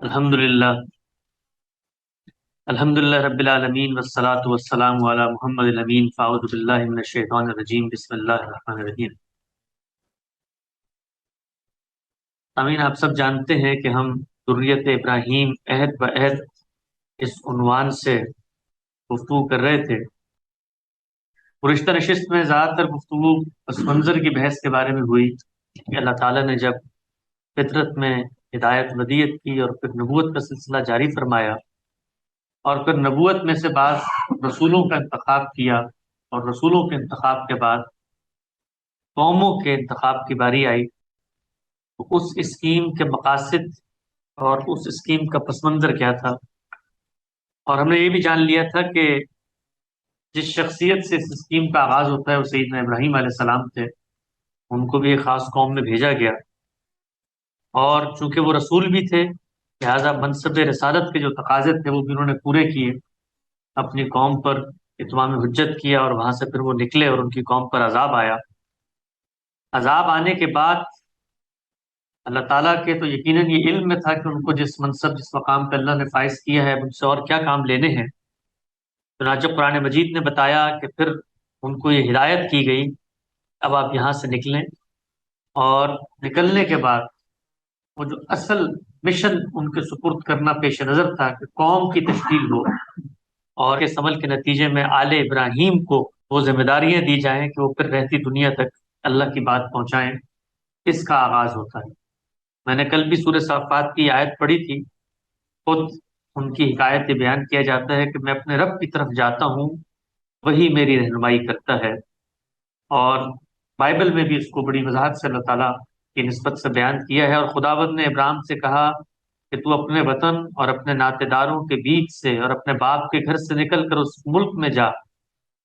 الحمدللہ الحمدللہ رب العالمین والصلاة والسلام علی محمد الامین فاعوذ باللہ من الشیطان الرجیم بسم اللہ الرحمن الرحیم۔ امین، آپ سب جانتے ہیں کہ ہم ذریت ابراہیم عہد بعہد اس عنوان سے گفتگو کر رہے تھے۔ گزشتہ نشست میں زیادہ تر گفتگو پس منظر کی بحث کے بارے میں ہوئی کہ اللہ تعالیٰ نے جب فطرت میں ہدایت ودیت کی اور پھر نبوت کا سلسلہ جاری فرمایا اور پھر نبوت میں سے بعض رسولوں کا انتخاب کیا اور رسولوں کے انتخاب کے بعد قوموں کے انتخاب کی باری آئی، تو اس اسکیم کے مقاصد اور اس اسکیم کا پس منظر کیا تھا۔ اور ہم نے یہ بھی جان لیا تھا کہ جس شخصیت سے اس اسکیم کا آغاز ہوتا ہے وہ سیدنا ابراہیم علیہ السلام تھے۔ ان کو بھی ایک خاص قوم میں بھیجا گیا، اور چونکہ وہ رسول بھی تھے لہذا منصب رسالت کے جو تقاضے تھے وہ بھی انہوں نے پورے کیے، اپنی قوم پر اتمام حجت کیا، اور وہاں سے پھر وہ نکلے اور ان کی قوم پر عذاب آیا۔ عذاب آنے کے بعد اللہ تعالیٰ کے تو یقیناً یہ علم میں تھا کہ ان کو جس منصب جس مقام پہ اللہ نے فائز کیا ہے ان سے اور کیا کام لینے ہیں۔ چنانچہ قرآن مجید نے بتایا کہ پھر ان کو یہ ہدایت کی گئی، اب آپ یہاں سے نکلیں، اور نکلنے کے بعد وہ جو اصل مشن ان کے سپرد کرنا پیش نظر تھا کہ قوم کی تشکیل ہو، اور اس عمل کے نتیجے میں آل ابراہیم کو وہ ذمہ داریاں دی جائیں کہ وہ پھر رہتی دنیا تک اللہ کی بات پہنچائیں، اس کا آغاز ہوتا ہے۔ میں نے کل بھی سورہ صافات کی آیت پڑھی تھی، خود ان کی حکایت یہ بیان کیا جاتا ہے کہ میں اپنے رب کی طرف جاتا ہوں، وہی میری رہنمائی کرتا ہے۔ اور بائبل میں بھی اس کو بڑی وضاحت سے اللہ تعالیٰ کی نسبت سے بیان کیا ہے، اور خداوند نے ابراہیم سے کہا کہ تو اپنے وطن اور اپنے ناطے داروں کے بیچ سے اور اپنے باپ کے گھر سے نکل کر اس ملک میں جا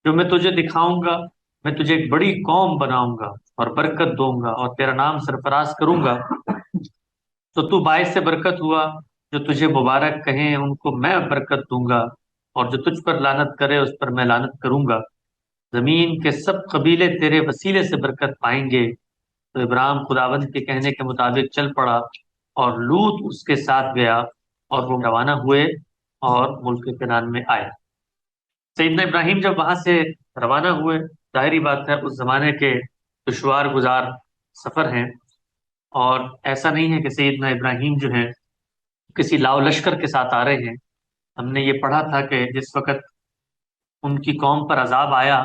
جو میں تجھے دکھاؤں گا، میں تجھے ایک بڑی قوم بناؤں گا اور برکت دوں گا اور تیرا نام سرفراز کروں گا، تو باعث سے برکت ہوا، جو تجھے مبارک کہیں ان کو میں برکت دوں گا، اور جو تجھ پر لعنت کرے اس پر میں لعنت کروں گا، زمین کے سب قبیلے تیرے وسیلے سے برکت پائیں گے۔ تو ابراہیم خداوند کے کہنے کے مطابق چل پڑا، اور لوط اس کے ساتھ گیا، اور وہ روانہ ہوئے اور ملک کنعان میں آئے۔ سیدنا ابراہیم جب وہاں سے روانہ ہوئے، ظاہری بات ہے اس زمانے کے دشوار گزار سفر ہیں، اور ایسا نہیں ہے کہ سیدنا ابراہیم جو ہیں کسی لاؤ لشکر کے ساتھ آ رہے ہیں۔ ہم نے یہ پڑھا تھا کہ جس وقت ان کی قوم پر عذاب آیا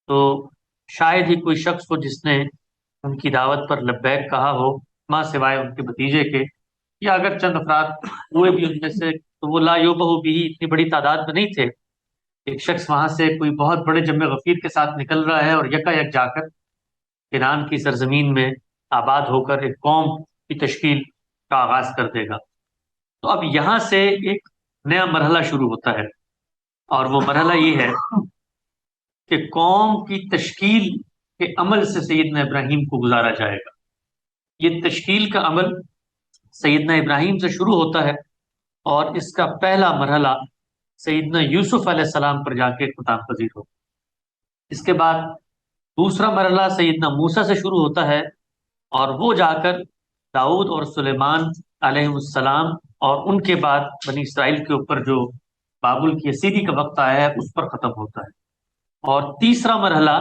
تو شاید ہی کوئی شخص ہو جس نے ان کی دعوت پر لبیک کہا ہو، ماں سوائے ان کے بھتیجے کے، یا اگر چند افراد ہوئے بھی ان میں سے تو وہ لا یوبہ بھی اتنی بڑی تعداد میں نہیں تھے۔ ایک شخص وہاں سے کوئی بہت بڑے جم غفیر کے ساتھ نکل رہا ہے اور یکا یک جا کر کنعان کی سرزمین میں آباد ہو کر ایک قوم کی تشکیل کا آغاز کر دے گا۔ تو اب یہاں سے ایک نیا مرحلہ شروع ہوتا ہے، اور وہ مرحلہ یہ ہے کہ قوم کی تشکیل کے عمل سے سیدنا ابراہیم کو گزارا جائے گا۔ یہ تشکیل کا عمل سیدنا ابراہیم سے شروع ہوتا ہے، اور اس کا پہلا مرحلہ سیدنا یوسف علیہ السلام پر جا کے اختتام پذیر ہو۔ اس کے بعد دوسرا مرحلہ سیدنا موسیٰ سے شروع ہوتا ہے، اور وہ جا کر داؤد اور سلیمان علیہ السلام اور ان کے بعد بنی اسرائیل کے اوپر جو بابل کی اسیری کا وقت آیا ہے اس پر ختم ہوتا ہے۔ اور تیسرا مرحلہ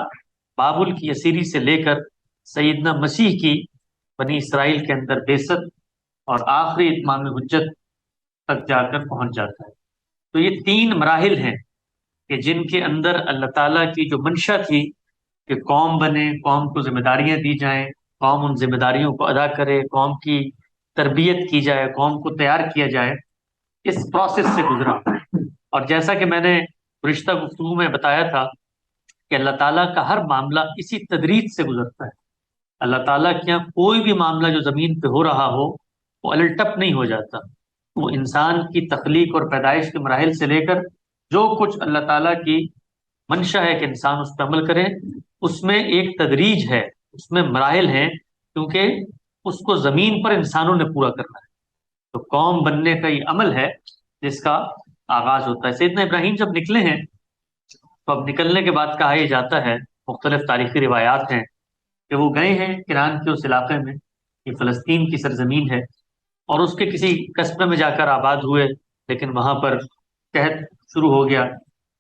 بابل کی اسیری سے لے کر سیدنا مسیح کی بنی اسرائیل کے اندر بعثت اور آخری اتمام حجت تک جا کر پہنچ جاتا ہے۔ تو یہ تین مراحل ہیں کہ جن کے اندر اللہ تعالیٰ کی جو منشا تھی کہ قوم بنے، قوم کو ذمہ داریاں دی جائیں، قوم ان ذمہ داریوں کو ادا کرے، قوم کی تربیت کی جائے، قوم کو تیار کیا جائے، اس پروسیس سے گزرا۔ اور جیسا کہ میں نے گزشتہ گفتگو میں بتایا تھا کہ اللہ تعالیٰ کا ہر معاملہ اسی تدریج سے گزرتا ہے۔ اللہ تعالیٰ کے یہاں کوئی بھی معاملہ جو زمین پہ ہو رہا ہو وہ الٹپ نہیں ہو جاتا، وہ انسان کی تخلیق اور پیدائش کے مراحل سے لے کر جو کچھ اللہ تعالیٰ کی منشا ہے کہ انسان اس پہ عمل کرے، اس میں ایک تدریج ہے، اس میں مراحل ہیں، کیونکہ اس کو زمین پر انسانوں نے پورا کرنا ہے۔ تو قوم بننے کا یہ عمل ہے جس کا آغاز ہوتا ہے۔ سیدنا ابراہیم جب نکلے ہیں تو اب نکلنے کے بعد کہا یہ جاتا ہے، مختلف تاریخی روایات ہیں کہ وہ گئے ہیں کنعان کے اس علاقے میں، یہ فلسطین کی سرزمین ہے، اور اس کے کسی قصبے میں جا کر آباد ہوئے، لیکن وہاں پر قحط شروع ہو گیا۔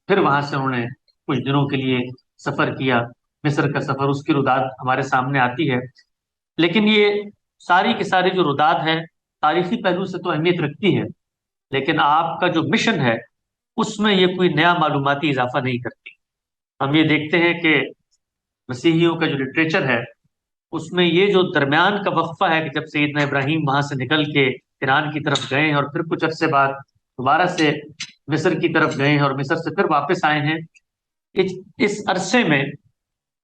پھر وہاں سے انہوں نے کچھ دنوں کے لیے سفر کیا، مصر کا سفر، اس کی روداد ہمارے سامنے آتی ہے۔ لیکن یہ ساری کی ساری جو روداد ہے تاریخی پہلو سے تو اہمیت رکھتی ہے، لیکن آپ کا جو مشن ہے اس میں یہ کوئی نیا معلوماتی اضافہ نہیں کرتی۔ ہم یہ دیکھتے ہیں کہ مسیحیوں کا جو لٹریچر ہے اس میں یہ جو درمیان کا وقفہ ہے کہ جب سیدنا ابراہیم وہاں سے نکل کے ایران کی طرف گئے ہیں اور پھر کچھ عرصے بعد دوبارہ سے مصر کی طرف گئے ہیں اور مصر سے پھر واپس آئے ہیں، اس عرصے میں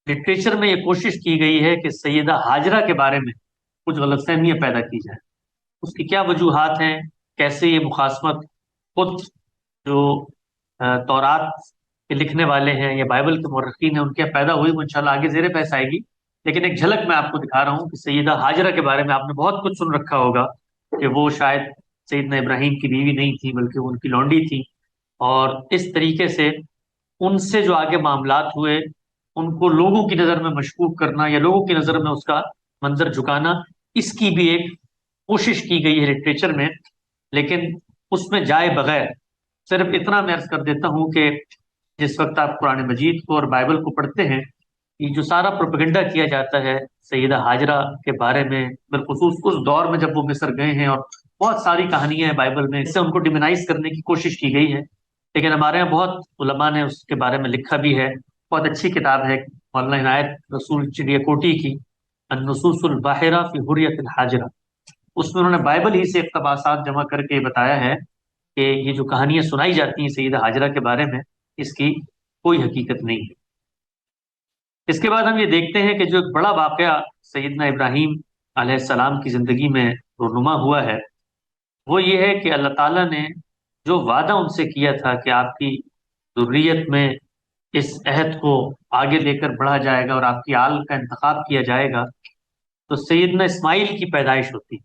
لٹریچر میں یہ کوشش کی گئی ہے کہ سیدہ ہاجرہ کے بارے میں کچھ غلط فہمیاں پیدا کی جائیں۔ اس کی کیا وجوہات ہیں، کیسے یہ مخاصمت خود جو تورات کے لکھنے والے ہیں یا بائبل کے مورخین ہیں ان کے پیدا ہوئی، وہ انشاءاللہ آگے زیر بحث آئے گی۔ لیکن ایک جھلک میں آپ کو دکھا رہا ہوں کہ سیدہ ہاجرہ کے بارے میں آپ نے بہت کچھ سن رکھا ہوگا کہ وہ شاید سیدنا ابراہیم کی بیوی نہیں تھی بلکہ وہ ان کی لونڈی تھی، اور اس طریقے سے ان سے جو آگے معاملات ہوئے ان کو لوگوں کی نظر میں مشکوک کرنا یا لوگوں کی نظر میں اس کا منظر جھکانا، اس کی بھی ایک کوشش کی گئی ہے لٹریچر میں۔ لیکن اس میں جائے بغیر صرف اتنا میں عرض کر دیتا ہوں کہ جس وقت آپ قرآن مجید کو اور بائبل کو پڑھتے ہیں، یہ جو سارا پروپیگنڈا کیا جاتا ہے سیدہ ہاجرہ کے بارے میں، بالخصوص اس دور میں جب وہ مصر گئے ہیں، اور بہت ساری کہانیاں ہیں بائبل میں، اس سے ان کو ڈیمونائز کرنے کی کوشش کی گئی ہے۔ لیکن ہمارے یہاں بہت علماء نے اس کے بارے میں لکھا بھی ہے، بہت اچھی کتاب ہے مولانا عنایت رسول چڑیا کوٹی کی النصوص الباحرہ فی حریت الحاجرہ۔ اس میں انہوں نے بائبل ہی سے اقتباسات جمع کر کے بتایا ہے کہ یہ جو کہانیاں سنائی جاتی ہیں سیدہ ہاجرہ کے بارے میں اس کی کوئی حقیقت نہیں ہے۔ اس کے بعد ہم یہ دیکھتے ہیں کہ جو ایک بڑا واقعہ سیدنا ابراہیم علیہ السلام کی زندگی میں رونما ہوا ہے وہ یہ ہے کہ اللہ تعالیٰ نے جو وعدہ ان سے کیا تھا کہ آپ کی ذریت میں اس عہد کو آگے لے کر بڑھا جائے گا اور آپ کی آل کا انتخاب کیا جائے گا، تو سیدنا اسماعیل کی پیدائش ہوتی۔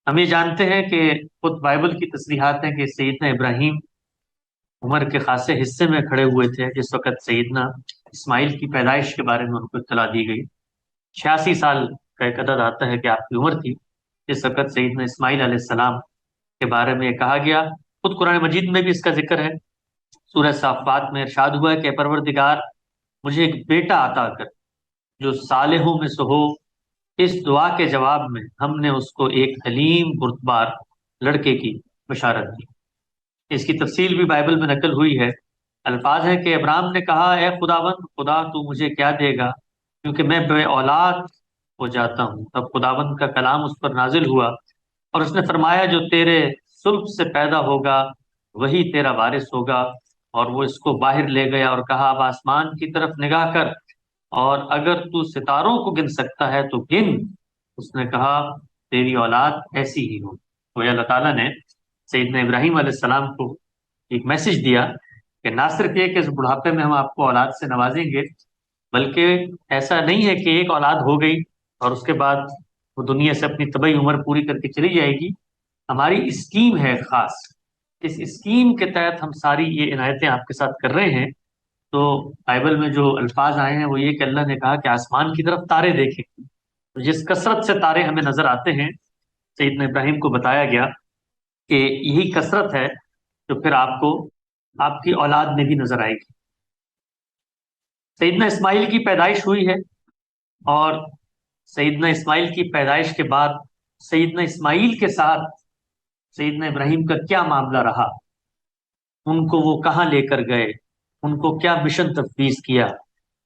ہم یہ جانتے ہیں کہ خود بائبل کی تصریحات ہیں کہ سیدنا ابراہیم عمر کے خاصے حصے میں کھڑے ہوئے تھے جس وقت سیدنا اسماعیل کی پیدائش کے بارے میں ان کو اطلاع دی گئی۔ 86 سال کا ایک عدد آتا ہے کہ آپ کی عمر تھی جس وقت سیدنا اسماعیل علیہ السلام کے بارے میں یہ کہا گیا۔ خود قرآن مجید میں بھی اس کا ذکر ہے، سورہ صافات میں ارشاد ہوا ہے کہ پروردگار مجھے ایک بیٹا عطا کر جو صالحوں میں سے ہو۔ اس دعا کے جواب میں ہم نے اس کو ایک حلیم بردبار لڑکے کی بشارت دی۔ اس کی تفصیل بھی بائبل میں نقل ہوئی ہے۔ الفاظ ہے کہ ابراہیم نے کہا اے خداوند، خدا تو مجھے کیا دے گا کیونکہ میں بے اولاد ہو جاتا ہوں۔ تب خداوند کا کلام اس پر نازل ہوا اور اس نے فرمایا جو تیرے صلب سے پیدا ہوگا وہی تیرا وارث ہوگا۔ اور وہ اس کو باہر لے گیا اور کہا اب آسمان کی طرف نگاہ کر اور اگر تو ستاروں کو گن سکتا ہے تو گن۔ اس نے کہا تیری اولاد ایسی ہی ہو۔ تو اللہ تعالیٰ نے سیدنا ابراہیم علیہ السلام کو ایک میسج دیا کہ نہ صرف یہ کہ اس بڑھاپے میں ہم آپ کو اولاد سے نوازیں گے، بلکہ ایسا نہیں ہے کہ ایک اولاد ہو گئی اور اس کے بعد وہ دنیا سے اپنی طبعی عمر پوری کر کے چلی جائے گی۔ ہماری اسکیم ہے خاص، اس اسکیم کے تحت ہم ساری یہ عنایتیں آپ کے ساتھ کر رہے ہیں۔ تو بائبل میں جو الفاظ آئے ہیں وہ یہ کہ اللہ نے کہا کہ آسمان کی طرف تارے دیکھیں۔ تو جس کثرت سے تارے ہمیں نظر آتے ہیں سیدنا ابراہیم کو بتایا گیا کہ یہی کثرت ہے جو پھر آپ کو آپ کی اولاد میں بھی نظر آئے گی۔ سیدنا اسماعیل کی پیدائش ہوئی ہے، اور سیدنا اسماعیل کی پیدائش کے بعد سیدنا اسماعیل کے ساتھ سیدنا ابراہیم کا کیا معاملہ رہا، ان کو وہ کہاں لے کر گئے، ان کو کیا مشن تفویض کیا،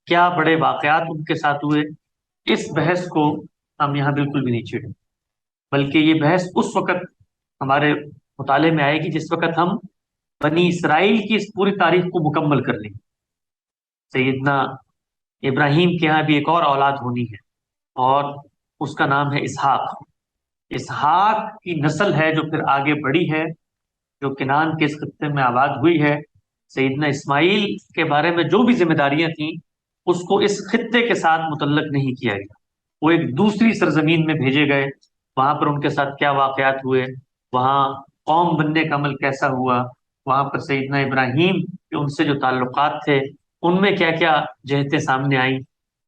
کیا بڑے واقعات ان کے ساتھ ہوئے، اس بحث کو ہم یہاں بالکل بھی نہیں چھیڑیں، بلکہ یہ بحث اس وقت ہمارے مطالعے میں آئے گی جس وقت ہم بنی اسرائیل کی اس پوری تاریخ کو مکمل کر لیں گے۔ سیدنا ابراہیم کے ہاں بھی ایک اور اولاد ہونی ہے اور اس کا نام ہے اسحاق۔ اسحاق کی نسل ہے جو پھر آگے بڑھی ہے، جو کنعان کے اس خطے میں آباد ہوئی ہے۔ سیدنا اسماعیل کے بارے میں جو بھی ذمہ داریاں تھیں اس کو اس خطے کے ساتھ متعلق نہیں کیا گیا، وہ ایک دوسری سرزمین میں بھیجے گئے، وہاں پر ان کے ساتھ کیا واقعات ہوئے، وہاں قوم بننے کا عمل کیسا ہوا، وہاں پر سیدنا ابراہیم کے ان سے جو تعلقات تھے ان میں کیا کیا جہتیں سامنے آئیں،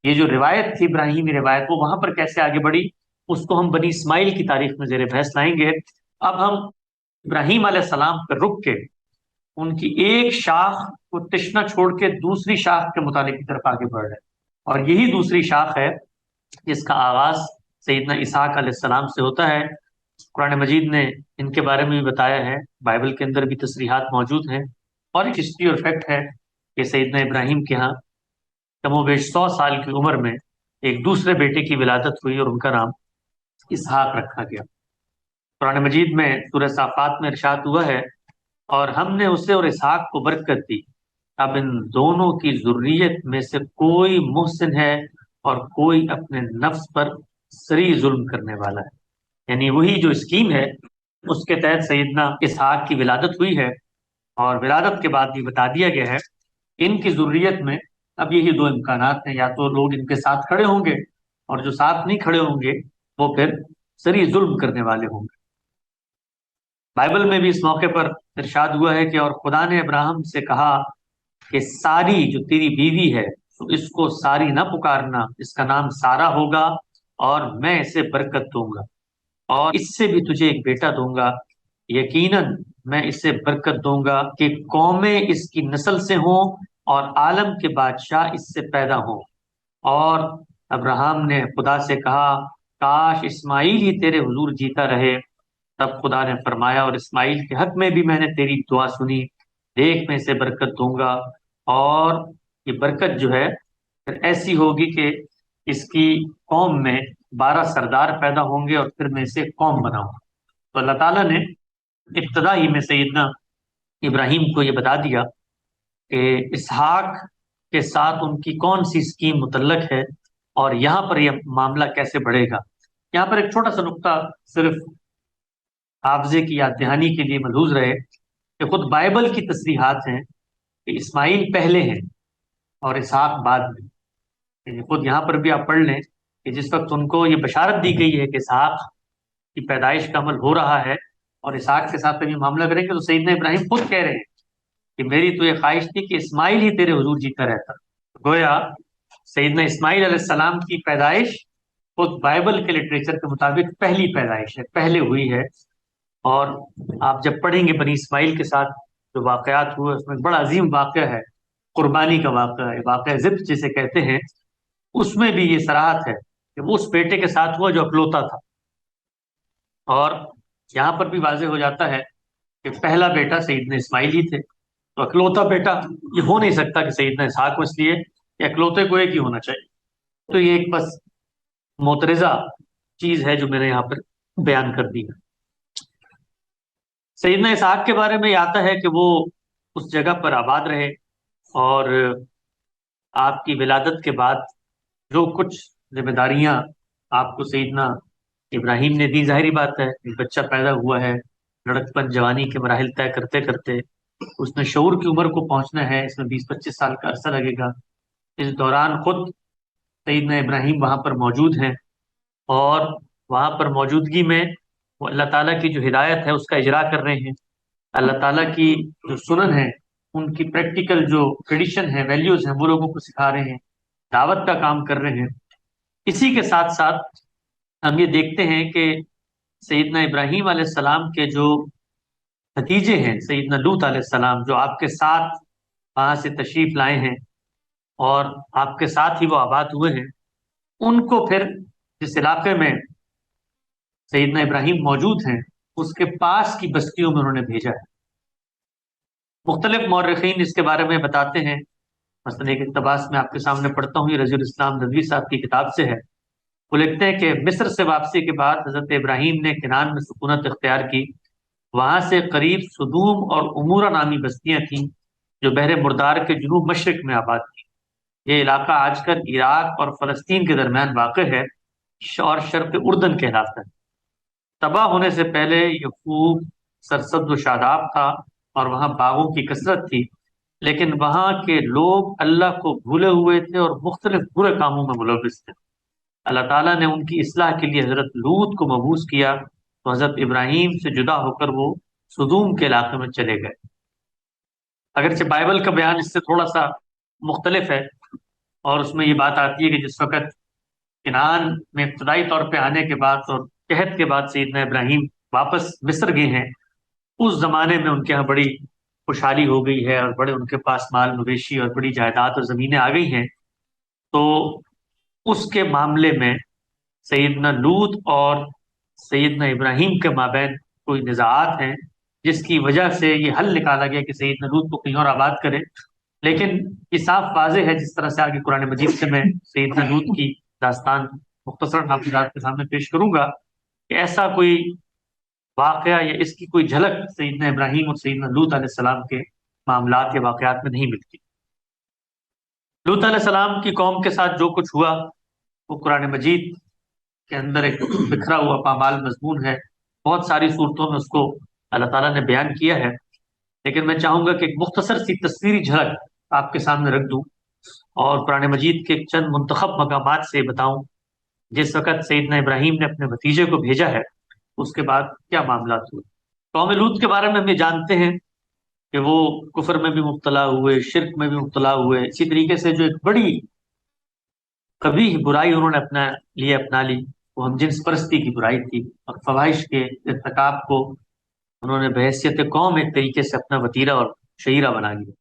یہ جو روایت تھی ابراہیمی روایت وہ وہاں پر کیسے آگے بڑھی، اس کو ہم بنی اسماعیل کی تاریخ میں زیر بحث لائیں گے۔ اب ہم ابراہیم علیہ السلام پر رک کے ان کی ایک شاخ کو تشنا چھوڑ کے دوسری شاخ کے مطالعے کی طرف آگے بڑھ رہے ہیں، اور یہی دوسری شاخ ہے جس کا آغاز سیدنا اسحاق علیہ السلام سے ہوتا ہے۔ قرآن مجید نے ان کے بارے میں بھی بتایا ہے، بائبل کے اندر بھی تصریحات موجود ہیں، اور ایک ہسٹری اور فیکٹ ہے کہ سیدنا ابراہیم کے ہاں کم و بیش 100 سال کی عمر میں ایک دوسرے بیٹے کی ولادت ہوئی اور ان کا نام اسحاق رکھا گیا۔ قرآن مجید میں سورہ صافات میں ارشاد ہوا ہے، اور ہم نے اسے اور اسحاق کو برکت دی، اب ان دونوں کی ذریت میں سے کوئی محسن ہے اور کوئی اپنے نفس پر سری ظلم کرنے والا ہے۔ یعنی وہی جو اسکیم ہے اس کے تحت سیدنا اسحاق کی ولادت ہوئی ہے، اور ولادت کے بعد یہ بتا دیا گیا ہے ان کی ذریت میں اب یہی دو امکانات ہیں، یا تو لوگ ان کے ساتھ کھڑے ہوں گے، اور جو ساتھ نہیں کھڑے ہوں گے وہ پھر سری ظلم کرنے والے ہوں گے۔ بائبل میں بھی اس موقع پر ارشاد ہوا ہے کہ اور خدا نے ابراہیم سے کہا کہ ساری جو تیری بیوی ہے تو اس کو ساری نہ پکارنا، اس کا نام سارا ہوگا، اور میں اسے برکت دوں گا، اور اس سے بھی تجھے ایک بیٹا دوں گا، یقیناً میں اسے برکت دوں گا کہ قومیں اس کی نسل سے ہوں اور عالم کے بادشاہ اس سے پیدا ہوں۔ اور ابراہیم نے خدا سے کہا کاش اسماعیل ہی تیرے حضور جیتا رہے۔ تب خدا نے فرمایا اور اسماعیل کے حق میں بھی میں نے تیری دعا سنی، دیکھ میں اسے برکت دوں گا، اور یہ برکت جو ہے پھر ایسی ہوگی کہ اس کی قوم میں 12 سردار پیدا ہوں گے، اور پھر میں اسے قوم بناؤں گا۔ تو اللہ تعالیٰ نے ابتدا ہی میں سیدنا ابراہیم کو یہ بتا دیا کہ اسحاق کے ساتھ ان کی کون سی اسکیم متعلق ہے، اور یہاں پر یہ معاملہ کیسے بڑھے گا۔ یہاں پر ایک چھوٹا سا نقطہ صرف حافظے کی یاد دہانی کے لیے ملحوظ رہے کہ خود بائبل کی تصریحات ہیں کہ اسماعیل پہلے ہیں اور اسحاق بعد میں۔ یعنی خود یہاں پر بھی آپ پڑھ لیں کہ جس وقت ان کو یہ بشارت دی گئی ہے کہ اسحاق کی پیدائش کا عمل ہو رہا ہے اور اسحاق کے ساتھ ابھی معاملہ کریں گے، تو سیدنا ابراہیم خود کہہ رہے ہیں کہ میری تو یہ خواہش تھی کہ اسماعیل ہی تیرے حضور جیتا رہتا۔ گویا سیدنا اسماعیل علیہ السلام کی پیدائش خود بائبل کے لٹریچر کے مطابق پہلی پیدائش ہے، پہلے ہوئی ہے۔ اور آپ جب پڑھیں گے بنی اسماعیل کے ساتھ جو واقعات ہوئے، اس میں ایک بڑا عظیم واقعہ ہے، قربانی کا واقعہ ہے، واقعہ ذبح جسے کہتے ہیں۔ اس میں بھی یہ صراحت ہے کہ وہ اس بیٹے کے ساتھ ہوا جو اکلوتا تھا، اور یہاں پر بھی واضح ہو جاتا ہے کہ پہلا بیٹا سیدنا اسماعیل ہی تھے، تو اکلوتا بیٹا یہ ہو نہیں سکتا کہ سیدنا اسحاق ہو، اس لیے کہ اکلوتے کو ایک ہی ہونا چاہیے۔ تو یہ ایک بس معترضہ چیز ہے جو میں نے یہاں پر بیان کر دی ہے۔ سیدنا اسحاق کے بارے میں یہ آتا ہے کہ وہ اس جگہ پر آباد رہے، اور آپ کی ولادت کے بعد جو کچھ ذمہ داریاں آپ کو سیدنا ابراہیم نے دی، ظاہری بات ہے ایک بچہ پیدا ہوا ہے، لڑکپن جوانی کے مراحل طے کرتے کرتے اس نے شعور کی عمر کو پہنچنا ہے، اس میں 20-25 سال کا عرصہ لگے گا۔ اس دوران خود سیدنا ابراہیم وہاں پر موجود ہیں، اور وہاں پر موجودگی میں وہ اللہ تعالیٰ کی جو ہدایت ہے اس کا اجرا کر رہے ہیں، اللہ تعالیٰ کی جو سنن ہے ان کی پریکٹیکل جو ٹریڈیشن ہے، ویلیوز ہیں، وہ لوگوں کو سکھا رہے ہیں، دعوت کا کام کر رہے ہیں۔ اسی کے ساتھ ساتھ ہم یہ دیکھتے ہیں کہ سیدنا ابراہیم علیہ السلام کے جو بھتیجے ہیں سیدنا لوط علیہ السلام، جو آپ کے ساتھ وہاں سے تشریف لائے ہیں اور آپ کے ساتھ ہی وہ آباد ہوئے ہیں، ان کو پھر جس علاقے میں سیدنا ابراہیم موجود ہیں اس کے پاس کی بستیوں میں انہوں نے بھیجا ہے۔ مختلف مورخین اس کے بارے میں بتاتے ہیں، مثلا ایک اقتباس میں آپ کے سامنے پڑھتا ہوں، یہ رضی الاسلام ندوی صاحب کی کتاب سے ہے۔ وہ لکھتے ہیں کہ مصر سے واپسی کے بعد حضرت ابراہیم نے کنعان میں سکونت اختیار کی، وہاں سے قریب سدوم اور امورا نامی بستیاں تھیں جو بحر مردار کے جنوب مشرق میں آباد تھیں۔ یہ علاقہ آج کل عراق اور فلسطین کے درمیان واقع ہے اور شرق اردن کہلاتا ہے۔ تباہ ہونے سے پہلے یہ خوب سرسبز و شاداب تھا اور وہاں باغوں کی کثرت تھی، لیکن وہاں کے لوگ اللہ کو بھولے ہوئے تھے اور مختلف برے کاموں میں ملوث تھے۔ اللہ تعالیٰ نے ان کی اصلاح کے لیے حضرت لوط کو مبعوث کیا، تو حضرت ابراہیم سے جدا ہو کر وہ سدوم کے علاقے میں چلے گئے۔ اگرچہ بائبل کا بیان اس سے تھوڑا سا مختلف ہے، اور اس میں یہ بات آتی ہے کہ جس وقت کنعان میں ابتدائی طور پہ آنے کے بعد اور قحط کے بعد سیدنا ابراہیم واپس مصر گئے ہیں، اس زمانے میں ان کے ہاں بڑی خوشحالی ہو گئی ہے اور بڑے ان کے پاس مال مویشی اور بڑی جائیداد اور زمینیں آ گئی ہیں۔ تو اس کے معاملے میں سیدنا لوط اور سیدنا ابراہیم کے مابین کوئی نزاعات ہیں، جس کی وجہ سے یہ حل نکالا گیا کہ سیدنا لوط کو کہیں اور آباد کرے۔ لیکن یہ صاف واضح ہے، جس طرح سے آگے قرآن مجید سے میں سیدنا لوط کی داستان مختصر حافظات کے سامنے پیش کروں گا، کہ ایسا کوئی واقعہ یا اس کی کوئی جھلک سیدنا ابراہیم اور سیدنا لوط علیہ السلام کے معاملات یا واقعات میں نہیں ملتی۔ لوط علیہ السلام کی قوم کے ساتھ جو کچھ ہوا وہ قرآن مجید کے اندر ایک بکھرا ہوا پامال مضمون ہے، بہت ساری صورتوں میں اس کو اللہ تعالیٰ نے بیان کیا ہے، لیکن میں چاہوں گا کہ ایک مختصر سی تصویری جھلک آپ کے سامنے رکھ دوں اور قرآن مجید کے چند منتخب مقامات سے بتاؤں جس وقت سیدنا ابراہیم نے اپنے بھتیجے کو بھیجا ہے اس کے بعد کیا معاملات ہوئے۔ قوم لوط کے بارے میں ہم یہ جانتے ہیں کہ وہ کفر میں بھی مبتلا ہوئے، شرک میں بھی مبتلا ہوئے، اسی طریقے سے جو ایک بڑی قبیح برائی انہوں نے اپنا لی وہ ہم جنس پرستی کی برائی تھی، اور فواہش کے ارتکاب کو انہوں نے بحیثیت قوم ایک طریقے سے اپنا وتیرہ اور شہیرہ بنا لیا۔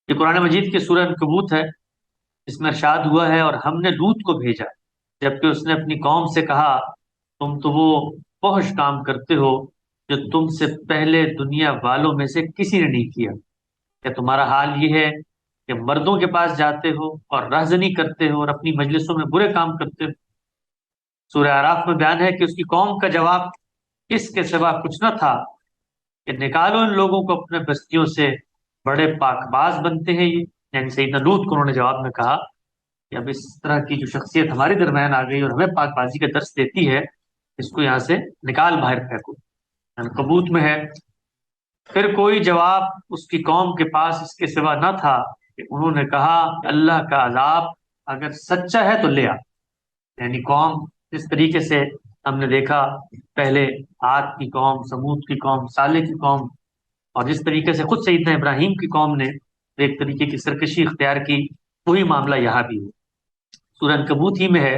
یہ قرآن مجید کی سورہ عنکبوت ہے، اس میں ارشاد ہوا ہے اور ہم نے لوط کو بھیجا جبکہ اس نے اپنی قوم سے کہا تم تو وہ فحش کام کرتے ہو جو تم سے پہلے دنیا والوں میں سے کسی نے نہیں کیا۔ کیا تمہارا حال یہ ہے کہ مردوں کے پاس جاتے ہو اور رہزنی کرتے ہو اور اپنی مجلسوں میں برے کام کرتے ہو؟ سورہ اعراف میں بیان ہے کہ اس کی قوم کا جواب اس کے سوا کچھ نہ تھا کہ نکالو ان لوگوں کو اپنے بستیوں سے، بڑے پاک باز بنتے ہیں یہ، یعنی سیدنا لوط کو انہوں نے جواب میں کہا کہ اب اس طرح کی جو شخصیت ہمارے درمیان آ گئی اور ہمیں پاک بازی کا درس دیتی ہے، اس کو یہاں سے نکال باہر پھینکو، عنکبوت میں ہے۔ پھر کوئی جواب اس کی قوم کے پاس اس کے سوا نہ تھا کہ انہوں نے کہا کہ اللہ کا عذاب اگر سچا ہے تو لے آ، یعنی قوم جس طریقے سے ہم نے دیکھا پہلے عاد کی قوم، سمود کی قوم، صالح کی قوم، اور جس طریقے سے خود سیدنا ابراہیم کی قوم نے ایک طریقے کی سرکشی اختیار کی، وہی معاملہ یہاں بھی ہے، سورہ عنکبوت ہی میں ہے۔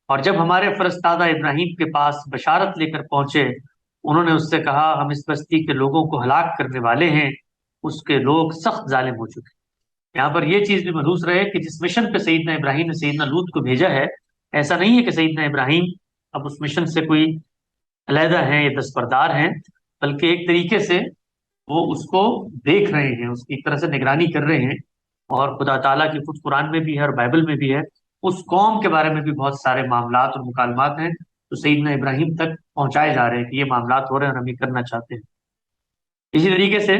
اور جب ہمارے فرستادہ ابراہیم کے پاس بشارت لے کر پہنچے انہوں نے اس سے کہا ہم اس بستی کے لوگوں کو ہلاک کرنے والے ہیں، اس کے لوگ سخت ظالم ہو چکے ہیں۔ یہاں پر یہ چیز بھی ملحوظ رہے کہ جس مشن پہ سیدنا ابراہیم نے سیدنا لوط کو بھیجا ہے، ایسا نہیں ہے کہ سیدنا ابراہیم اب اس مشن سے کوئی علیحدہ ہیں یا دستبردار ہیں، بلکہ ایک طریقے سے وہ اس کو دیکھ رہے ہیں، اس کی ایک طرح سے نگرانی کر رہے ہیں، اور خدا تعالیٰ کی خود قرآن میں بھی ہے اور بائبل میں بھی ہے، اس قوم کے بارے میں بھی بہت سارے معاملات اور مکالمات ہیں جو سیدنا ابراہیم تک پہنچائے جا رہے ہیں کہ یہ معاملات ہو رہے ہیں اور ہم یہ کرنا چاہتے ہیں۔ اسی طریقے سے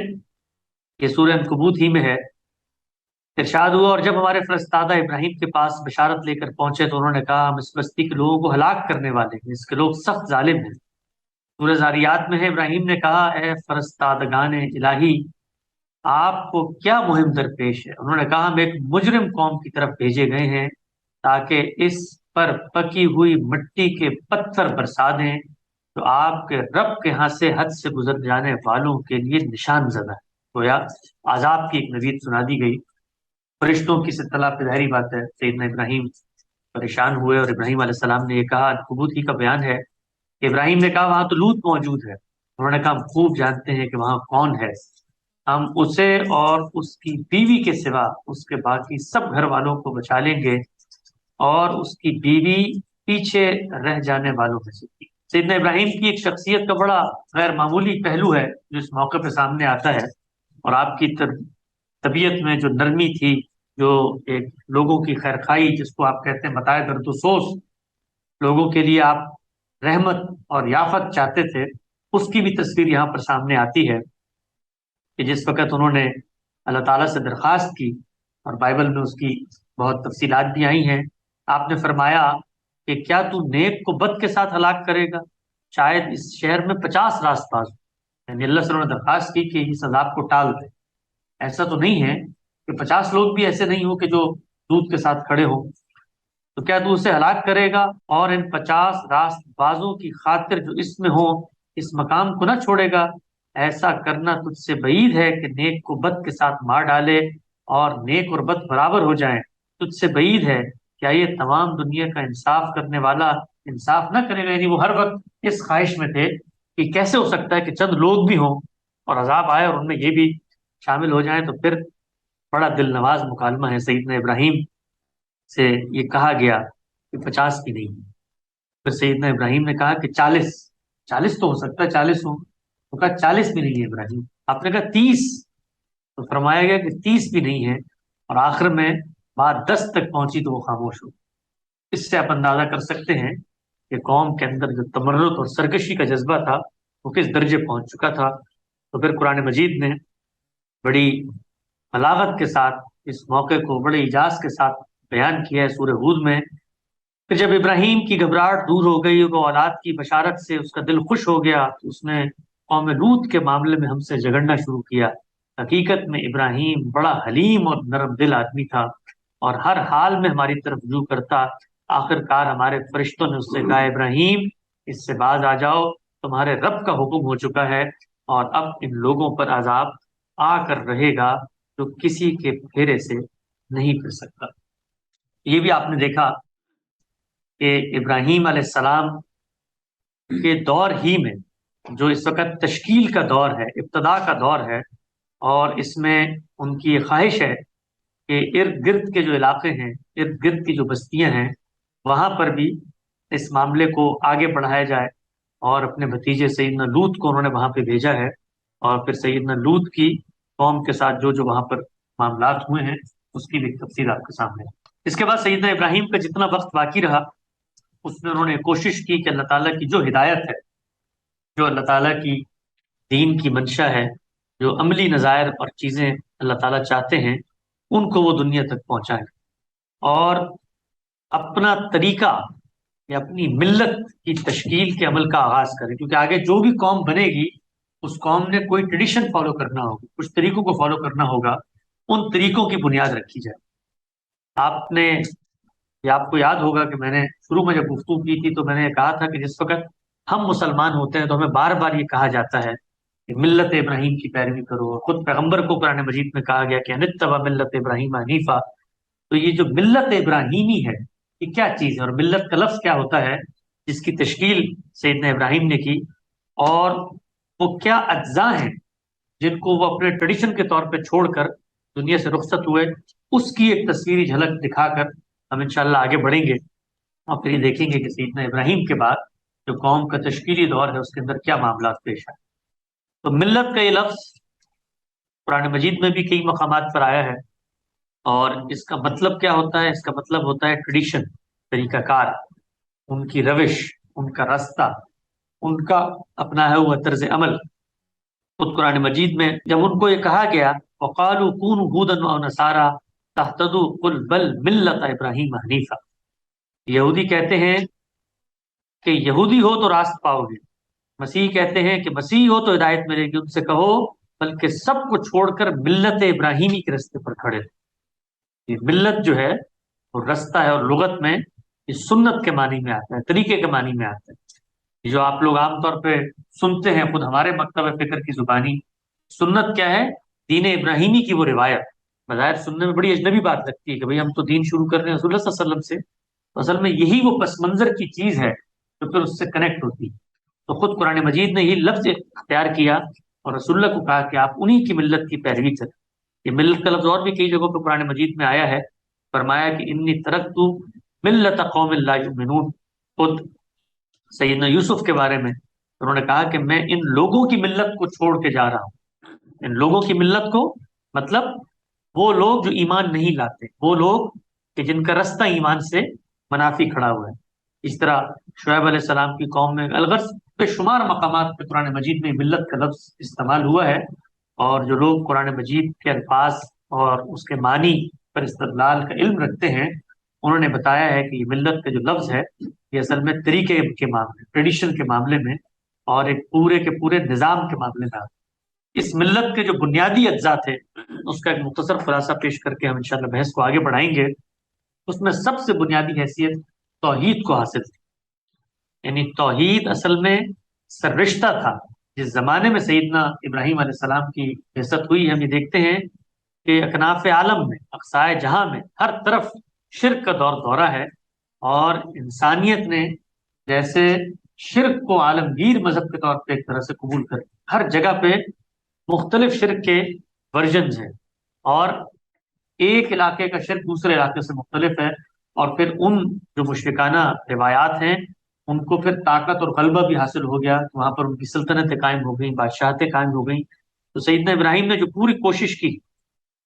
یہ سورہ عنکبوت ہی میں ہے، ارشاد ہوا اور جب ہمارے فرستادہ ابراہیم کے پاس بشارت لے کر پہنچے تو انہوں نے کہا ہم اس بستی کے لوگوں کو ہلاک کرنے والے ہیں، اس کے لوگ سخت ظالم ہیں۔ سورہ زاریات میں ہے ابراہیم نے کہا اے فرستادگان الہی آپ کو کیا مہم درپیش ہے؟ انہوں نے کہا ہم ایک مجرم قوم کی طرف بھیجے گئے ہیں تاکہ اس پر پکی ہوئی مٹی کے پتھر برسا دیں تو آپ کے رب کے ہاں سے حد سے گزر جانے والوں کے لیے نشان زدہ ہے۔ گویا عذاب کی ایک نوید سنا دی گئی، فرشتوں کی اطلاع پہ ظاہری بات ہے سیدنا ابراہیم پریشان ہوئے، اور ابراہیم علیہ السلام نے یہ کہا، عنکبوت ہی کا بیان ہے کہ ابراہیم نے کہا وہاں تو لوط موجود ہے، انہوں نے کہا ہم خوب جانتے ہیں کہ وہاں کون ہے، ہم اسے اور اس کی بیوی کے سوا اس کے باقی سب گھر والوں کو بچا لیں گے، اور اس کی بیوی پیچھے رہ جانے والوں میں سے تھی۔ سیدنا ابراہیم کی ایک شخصیت کا بڑا غیر معمولی پہلو ہے جو اس موقع پہ سامنے آتا ہے، اور آپ کی طبیعت میں جو نرمی تھی، جو ایک لوگوں کی خیر خواہی جس کو آپ کہتے ہیں متاع درد و سوز، لوگوں کے لیے آپ رحمت اور یافت چاہتے تھے، اس کی بھی تصویر یہاں پر سامنے آتی ہے کہ جس وقت انہوں نے اللہ تعالیٰ سے درخواست کی، اور بائبل میں اس کی بہت تفصیلات بھی آئی ہیں، آپ نے فرمایا کہ کیا تو نیک کو بد کے ساتھ ہلاک کرے گا؟ شاید اس شہر میں 50 راست باز ہوں، یعنی اللہ سے انہوں نے درخواست کی کہ اس عذاب کو ٹال دے۔ ایسا تو نہیں ہے کہ 50 لوگ بھی ایسے نہیں ہوں کہ جو دودھ کے ساتھ کھڑے ہوں، تو کیا تو اسے ہلاک کرے گا اور ان 50 راست بازوں کی خاطر جو اس میں ہوں اس مقام کو نہ چھوڑے گا؟ ایسا کرنا تجھ سے بعید ہے کہ نیک کو بد کے ساتھ مار ڈالے اور نیک اور بد برابر ہو جائیں، تجھ سے بعید ہے کیا یہ تمام دنیا کا انصاف کرنے والا انصاف نہ کرے گا؟ یعنی وہ ہر وقت اس خواہش میں تھے کہ کیسے ہو سکتا ہے کہ چند لوگ بھی ہوں اور عذاب آئے اور ان میں یہ بھی شامل ہو جائیں۔ تو پھر بڑا دل نواز مکالمہ ہے سیدنا ابراہیم سے یہ کہا گیا کہ 50 بھی نہیں۔ پھر سیدنا ابراہیم نے کہا کہ 40، 40 تو ہو سکتا ہے، 40 ہوں۔ تو کہا 40 بھی نہیں ہے ابراہیم۔ آپ نے کہا 30، تو فرمایا گیا کہ 30 بھی نہیں ہے، اور آخر میں بات 10 تک پہنچی تو وہ خاموش ہو۔ اس سے آپ اندازہ کر سکتے ہیں کہ قوم کے اندر جو تمرد اور سرکشی کا جذبہ تھا وہ کس درجے پہنچ چکا تھا۔ تو پھر قرآن مجید نے بڑی بلاغت کے ساتھ اس موقع کو بڑے اعجاز کے ساتھ بیان کیا ہے سورہ ہود میں کہ جب ابراہیم کی گھبراہٹ دور ہو گئی، وہ اولاد کی بشارت سے اس کا دل خوش ہو گیا، تو اس نے قوم لوط کے معاملے میں ہم سے جھگڑنا شروع کیا۔ حقیقت میں ابراہیم بڑا حلیم اور نرم دل آدمی تھا اور ہر حال میں ہماری طرف رجوع کرتا۔ آخر کار ہمارے فرشتوں نے اس سے کہا، ابراہیم اس سے باز آ جاؤ، تمہارے رب کا حکم ہو چکا ہے، اور اب ان لوگوں پر عذاب آ کر رہے گا جو کسی کے پھیرے سے نہیں پھر سکتا۔ یہ بھی آپ نے دیکھا کہ ابراہیم علیہ السلام کے دور ہی میں، جو اس وقت تشکیل کا دور ہے، ابتدا کا دور ہے، اور اس میں ان کی یہ خواہش ہے کہ ارد گرد کے جو علاقے ہیں، ارد گرد کی جو بستیاں ہیں، وہاں پر بھی اس معاملے کو آگے بڑھایا جائے، اور اپنے بھتیجے سیدنا لوط کو انہوں نے وہاں پہ بھیجا ہے، اور پھر سیدنا لوط کی قوم کے ساتھ جو جو وہاں پر معاملات ہوئے ہیں اس کی بھی تفصیل آپ کے سامنے ہے۔ اس کے بعد سیدنا ابراہیم کا جتنا وقت باقی رہا اس میں انہوں نے کوشش کی کہ اللہ تعالیٰ کی جو ہدایت ہے، جو اللہ تعالیٰ کی دین کی منشا ہے، جو عملی نظائر اور چیزیں اللہ تعالیٰ چاہتے ہیں، ان کو وہ دنیا تک پہنچائیں، اور اپنا طریقہ یا اپنی ملت کی تشکیل کے عمل کا آغاز کریں، کیونکہ آگے جو بھی قوم بنے گی اس قوم نے کوئی ٹریڈیشن فالو کرنا ہوگا، کچھ طریقوں کو فالو کرنا ہوگا، ان طریقوں کی بنیاد رکھی جائے۔ آپ نے، یا آپ کو یاد ہوگا کہ میں نے شروع میں جب گفتگو کی تھی تو میں نے یہ کہا تھا کہ جس وقت ہم مسلمان ہوتے ہیں تو ہمیں بار بار یہ کہا جاتا ہے کہ ملت ابراہیم کی پیروی کرو، اور خود پیغمبر کو قرآن مجید میں کہا گیا کہ انتبع ملت ابراہیم حنیفا۔ تو یہ جو ملت ابراہیمی ہے یہ کیا چیز ہے، اور ملت کا لفظ کیا ہوتا ہے جس کی تشکیل سیدنا ابراہیم نے کی، اور وہ کیا اجزاء ہیں جن کو وہ اپنے ٹریڈیشن کے طور پہ چھوڑ کر دنیا سے رخصت ہوئے، اس کی ایک تصویری جھلک دکھا کر ہم انشاءاللہ آگے بڑھیں گے، اور پھر یہ دیکھیں گے کہ سیدنا ابراہیم کے بعد جو قوم کا تشکیلی دور ہے اس کے اندر کیا معاملات پیش آئے۔ تو ملت کا یہ لفظ قرآن مجید میں بھی کئی مقامات پر آیا ہے، اور اس کا مطلب کیا ہوتا ہے؟ اس کا مطلب ہوتا ہے ٹریڈیشن، طریقہ کار، ان کی روش، ان کا راستہ، ان کا اپنایا ہوا طرز عمل۔ خود قرآن مجید میں جب ان کو یہ کہا گیا وَقَالُوا كُونُوا هُودًا أَوْ نَصَارَىٰ تَهْتَدُوا قُلْ بَلْ مِلَّةَ إِبْرَاهِيمَ حَنِيفًا، یہودی کہتے ہیں کہ یہودی ہو تو راست پاؤ گے، مسیح کہتے ہیں کہ مسیح ہو تو ہدایت ملے گی، ان سے کہو بلکہ سب کو چھوڑ کر ملت ابراہیمی کے رستے پر کھڑے رہو۔ یہ ملت جو ہے وہ رستہ ہے، اور لغت میں یہ سنت کے معنی میں آتا ہے، طریقے کے معنی میں آتا ہے۔ جو آپ لوگ عام طور پہ سنتے ہیں، خود ہمارے مکتب فکر کی زبانی، سنت کیا ہے؟ دین ابراہیمی کی وہ روایت بظاہر سننے میں بڑی اجنبی بات لگتی ہے کہ بھئی ہم تو دین شروع کر رہے ہیں رسول اللہ صلی اللہ علیہ وسلم سے، تو اصل میں یہی وہ پس منظر کی چیز ہے جو پھر اس سے کنیکٹ ہوتی ہے۔ تو خود قرآن مجید نے یہ لفظ اختیار کیا اور رسول اللہ کو کہا کہ آپ انہی کی ملت کی پیروی کریں۔ یہ ملت کا لفظ اور بھی کئی جگہوں پہ قرآن مجید میں آیا ہے، فرمایا کہ انی ترکت ملت قوم لا یؤمنون۔ خود سیدنا یوسف کے بارے میں انہوں نے کہا کہ میں ان لوگوں کی ملت کو چھوڑ کے جا رہا ہوں۔ ان لوگوں کی ملت کو مطلب وہ لوگ جو ایمان نہیں لاتے، وہ لوگ کہ جن کا رستہ ایمان سے منافی کھڑا ہوا ہے۔ اس طرح شعیب علیہ السلام کی قوم میں الغرض بے شمار مقامات پہ قرآن مجید میں ملت کا لفظ استعمال ہوا ہے، اور جو لوگ قرآن مجید کے الفاظ اور اس کے معنی پر استدلال کا علم رکھتے ہیں انہوں نے بتایا ہے کہ یہ ملت کا جو لفظ ہے یہ اصل میں طریقے کے معاملے، ٹریڈیشن کے معاملے میں، اور ایک پورے کے پورے نظام کے معاملے میں آتا ہے۔ اس ملت کے جو بنیادی اجزاء تھے اس کا ایک مختصر خلاصہ پیش کر کے ہم انشاءاللہ بحث کو آگے بڑھائیں گے۔ اس میں سب سے بنیادی حیثیت توحید کو حاصل تھی، یعنی توحید اصل میں سررشتہ تھا۔ جس زمانے میں سیدنا ابراہیم علیہ السلام کی بعثت ہوئی، ہم یہ دیکھتے ہیں کہ اکناف عالم میں، اقصائے جہاں میں، ہر طرف شرک کا دور دورہ ہے، اور انسانیت نے جیسے شرک کو عالمگیر مذہب کے طور پہ ایک طرح سے قبول کر، ہر جگہ پہ مختلف شرک کے ورژنز ہیں، اور ایک علاقے کا شرک دوسرے علاقے سے مختلف ہے، اور پھر ان جو مشرکانہ روایات ہیں ان کو پھر طاقت اور غلبہ بھی حاصل ہو گیا، وہاں پر ان کی سلطنتیں قائم ہو گئیں، بادشاہتیں قائم ہو گئیں۔ تو سیدنا ابراہیم نے جو پوری کوشش کی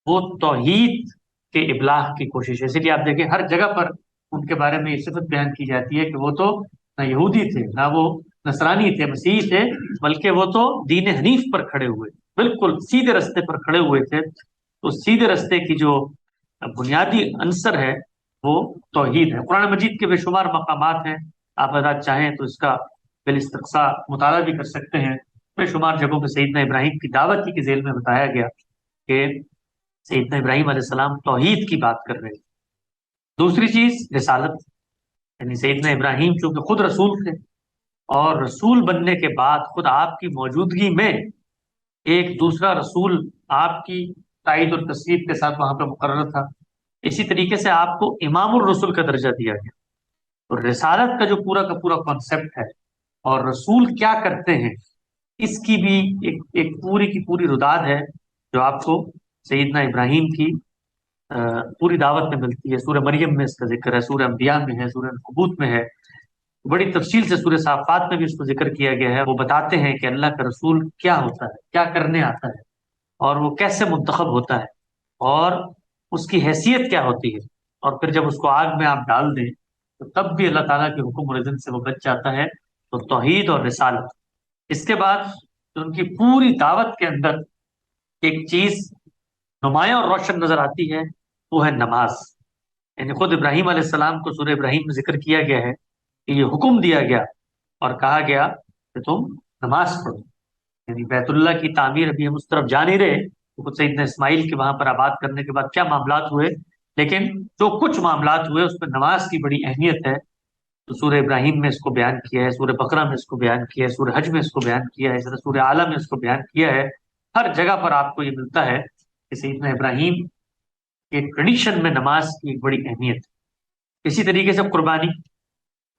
وہ توحید کے ابلاغ کی کوشش ہے، اسی لیے آپ دیکھیں ہر جگہ پر ان کے بارے میں یہ صفت بیان کی جاتی ہے کہ وہ تو نہ یہودی تھے، نہ وہ نصرانی تھے، مسیحی تھے، بلکہ وہ تو دین حنیف پر کھڑے ہوئے، بالکل سیدھے رستے پر کھڑے ہوئے تھے۔ تو سیدھے رستے کی جو بنیادی عنصر ہے وہ توحید ہے۔ قرآن مجید کے بے شمار مقامات ہیں، آپ حضرات چاہیں تو اس کا بالاستقصاء مطالعہ بھی کر سکتے ہیں۔ بے شمار جگہوں پہ سیدنا ابراہیم کی دعوت ہی کے ذیل میں بتایا گیا کہ سیدنا ابراہیم علیہ السلام توحید کی بات کر رہے ہیں۔ دوسری چیز رسالت، یعنی سیدنا ابراہیم چونکہ خود رسول تھے، اور رسول بننے کے بعد خود آپ کی موجودگی میں ایک دوسرا رسول آپ کی تائید اور تصدیق کے ساتھ وہاں پہ مقرر تھا، اسی طریقے سے آپ کو امام الرسول کا درجہ دیا گیا۔ تو رسالت کا جو پورا کا پورا کانسیپٹ ہے اور رسول کیا کرتے ہیں، اس کی بھی ایک پوری کی پوری رداد ہے جو آپ کو سیدنا ابراہیم کی پوری دعوت میں ملتی ہے۔ سورہ مریم میں اس کا ذکر ہے، سورہ انبیاء میں ہے، سورہ القبوت میں ہے، بڑی تفصیل سے سورہ صافات میں بھی اس کو ذکر کیا گیا ہے۔ وہ بتاتے ہیں کہ اللہ کا رسول کیا ہوتا ہے، کیا کرنے آتا ہے، اور وہ کیسے منتخب ہوتا ہے، اور اس کی حیثیت کیا ہوتی ہے، اور پھر جب اس کو آگ میں آپ ڈال دیں تو تب بھی اللہ تعالیٰ کے حکم اور اذن سے وہ بچ جاتا ہے۔ تو توحید اور رسالت، اس کے بعد جو ان کی پوری دعوت کے اندر ایک چیز نمایاں اور روشن نظر آتی ہے وہ ہے نماز۔ یعنی خود ابراہیم علیہ السلام کو سورہ ابراہیم میں ذکر کیا گیا ہے کہ یہ حکم دیا گیا اور کہا گیا کہ تم نماز پڑھو۔ یعنی بیت اللہ کی تعمیر، ابھی ہم اس طرف جا نہیں رہے تو خود سیدنا اسماعیل کے وہاں پر آباد کرنے کے بعد کیا معاملات ہوئے، لیکن جو کچھ معاملات ہوئے اس میں نماز کی بڑی اہمیت ہے۔ تو سورہ ابراہیم میں اس کو بیان کیا ہے، سورہ بقرہ میں اس کو بیان کیا ہے، سورہ حج میں اس کو بیان کیا ہے، سورہ اعلیٰ میں اس کو بیان کیا ہے۔ ہر جگہ پر آپ کو یہ ملتا ہے کہ سیدنا ابراہیم کے ٹریڈیشن میں نماز کی ایک بڑی اہمیت ہے۔ اسی طریقے سے قربانی،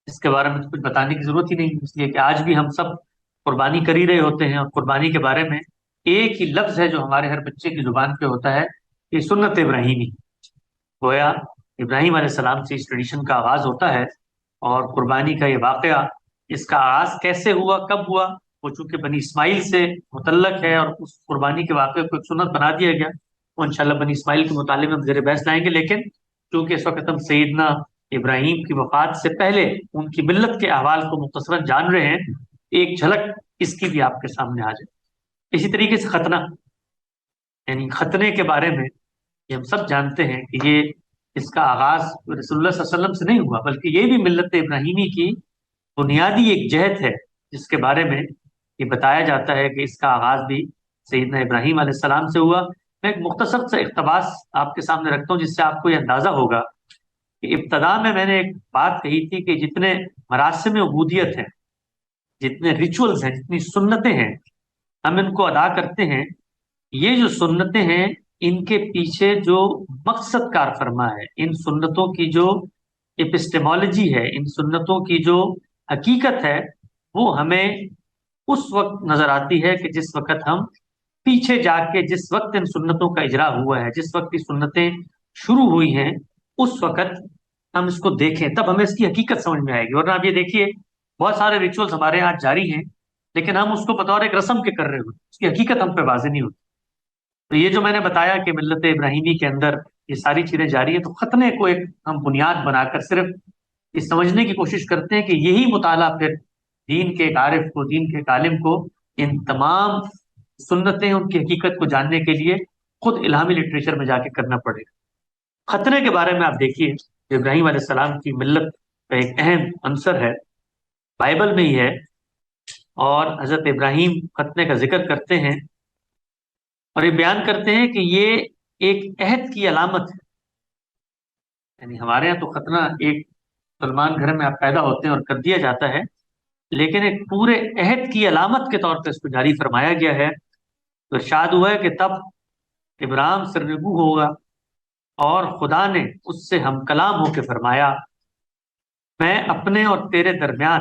اس کے بارے میں تو کچھ بتانے کی ضرورت ہی نہیں، اس لیے کہ آج بھی ہم سب قربانی کر ہی رہے ہوتے ہیں، اور قربانی کے بارے میں ایک ہی لفظ ہے جو ہمارے ہر بچے کی زبان پہ ہوتا ہے کہ سنت ابراہیمی۔ گویا ابراہیم علیہ السلام سے اس ٹریڈیشن کا آغاز ہوتا ہے، اور قربانی کا یہ واقعہ، اس کا آغاز کیسے ہوا، کب ہوا، وہ چونکہ بنی اسماعیل سے متعلق ہے اور اس قربانی کے واقعے کو ایک سنت بنا دیا گیا، وہ انشاءاللہ بنی اسماعیل کے متعلق ہم زیر بحث لائیں گے۔ لیکن چونکہ اس وقت ہم سیدنا ابراہیم کی وفات سے پہلے ان کی ملت کے احوال کو مختصراً جان رہے ہیں، ایک جھلک اس کی بھی آپ کے سامنے آ جائے۔ اسی طریقے سے ختنہ، یعنی ختنے کے بارے میں یہ ہم سب جانتے ہیں کہ یہ اس کا آغاز رسول اللہ صلی اللہ علیہ وسلم سے نہیں ہوا، بلکہ یہ بھی ملت ابراہیمی کی بنیادی ایک جہت ہے جس کے بارے میں یہ بتایا جاتا ہے کہ اس کا آغاز بھی سیدنا ابراہیم علیہ السلام سے ہوا۔ میں ایک مختصر سا اقتباس آپ کے سامنے رکھتا ہوں جس سے آپ کو یہ اندازہ ہوگا کہ ابتدا میں نے ایک بات کہی تھی کہ جتنے مراسم عبودیت ہیں، جتنے ریچولز ہیں، جتنی سنتیں ہیں، ہم ان کو ادا کرتے ہیں، یہ جو سنتیں ہیں ان کے پیچھے جو مقصد کار فرما ہے، ان سنتوں کی جو اپسٹمولوجی ہے، ان سنتوں کی جو حقیقت ہے، وہ ہمیں اس وقت نظر آتی ہے کہ جس وقت ہم پیچھے جا کے، جس وقت ان سنتوں کا اجرا ہوا ہے، جس وقت یہ سنتیں شروع ہوئی ہیں، اس وقت ہم اس کو دیکھیں، تب ہمیں اس کی حقیقت سمجھ میں آئے گی۔ ورنہ آپ یہ دیکھیے بہت سارے ریچولز ہمارے یہاں جاری ہیں، لیکن ہم اس کو بطور ایک رسم کے کر رہے ہوتے ہیں، اس کی حقیقت ہم پہ واضح نہیں ہوتی۔ تو یہ جو میں نے بتایا کہ ملت ابراہیمی کے اندر یہ ساری چیزیں جاری ہیں، تو ختنے کو ایک ہم بنیاد بنا کر صرف یہ سمجھنے کی کوشش کرتے ہیں کہ یہی مطالعہ پھر دین کے ایک عارف کو، دین کے ایک عالم کو ان تمام سنتیں، ان کی حقیقت کو جاننے کے لیے خود الہامی لٹریچر میں جا کے کرنا پڑے گا۔ ختنے کے بارے میں آپ دیکھیے کہ ابراہیم علیہ السلام کی ملت کا ایک اہم عنصر ہے، بائبل میں ہی ہے، اور حضرت ابراہیم ختنے کا ذکر کرتے ہیں اور یہ بیان کرتے ہیں کہ یہ ایک عہد کی علامت ہے۔ یعنی ہمارے یہاں تو ختنہ ایک مسلمان گھر میں آپ پیدا ہوتے ہیں اور کر دیا جاتا ہے، لیکن ایک پورے عہد کی علامت کے طور پہ اس کو جاری فرمایا گیا ہے۔ تو ارشاد ہوا ہے کہ تب ابراہیم سرنگو ہوگا، اور خدا نے اس سے ہم کلام ہو کے فرمایا، میں اپنے اور تیرے درمیان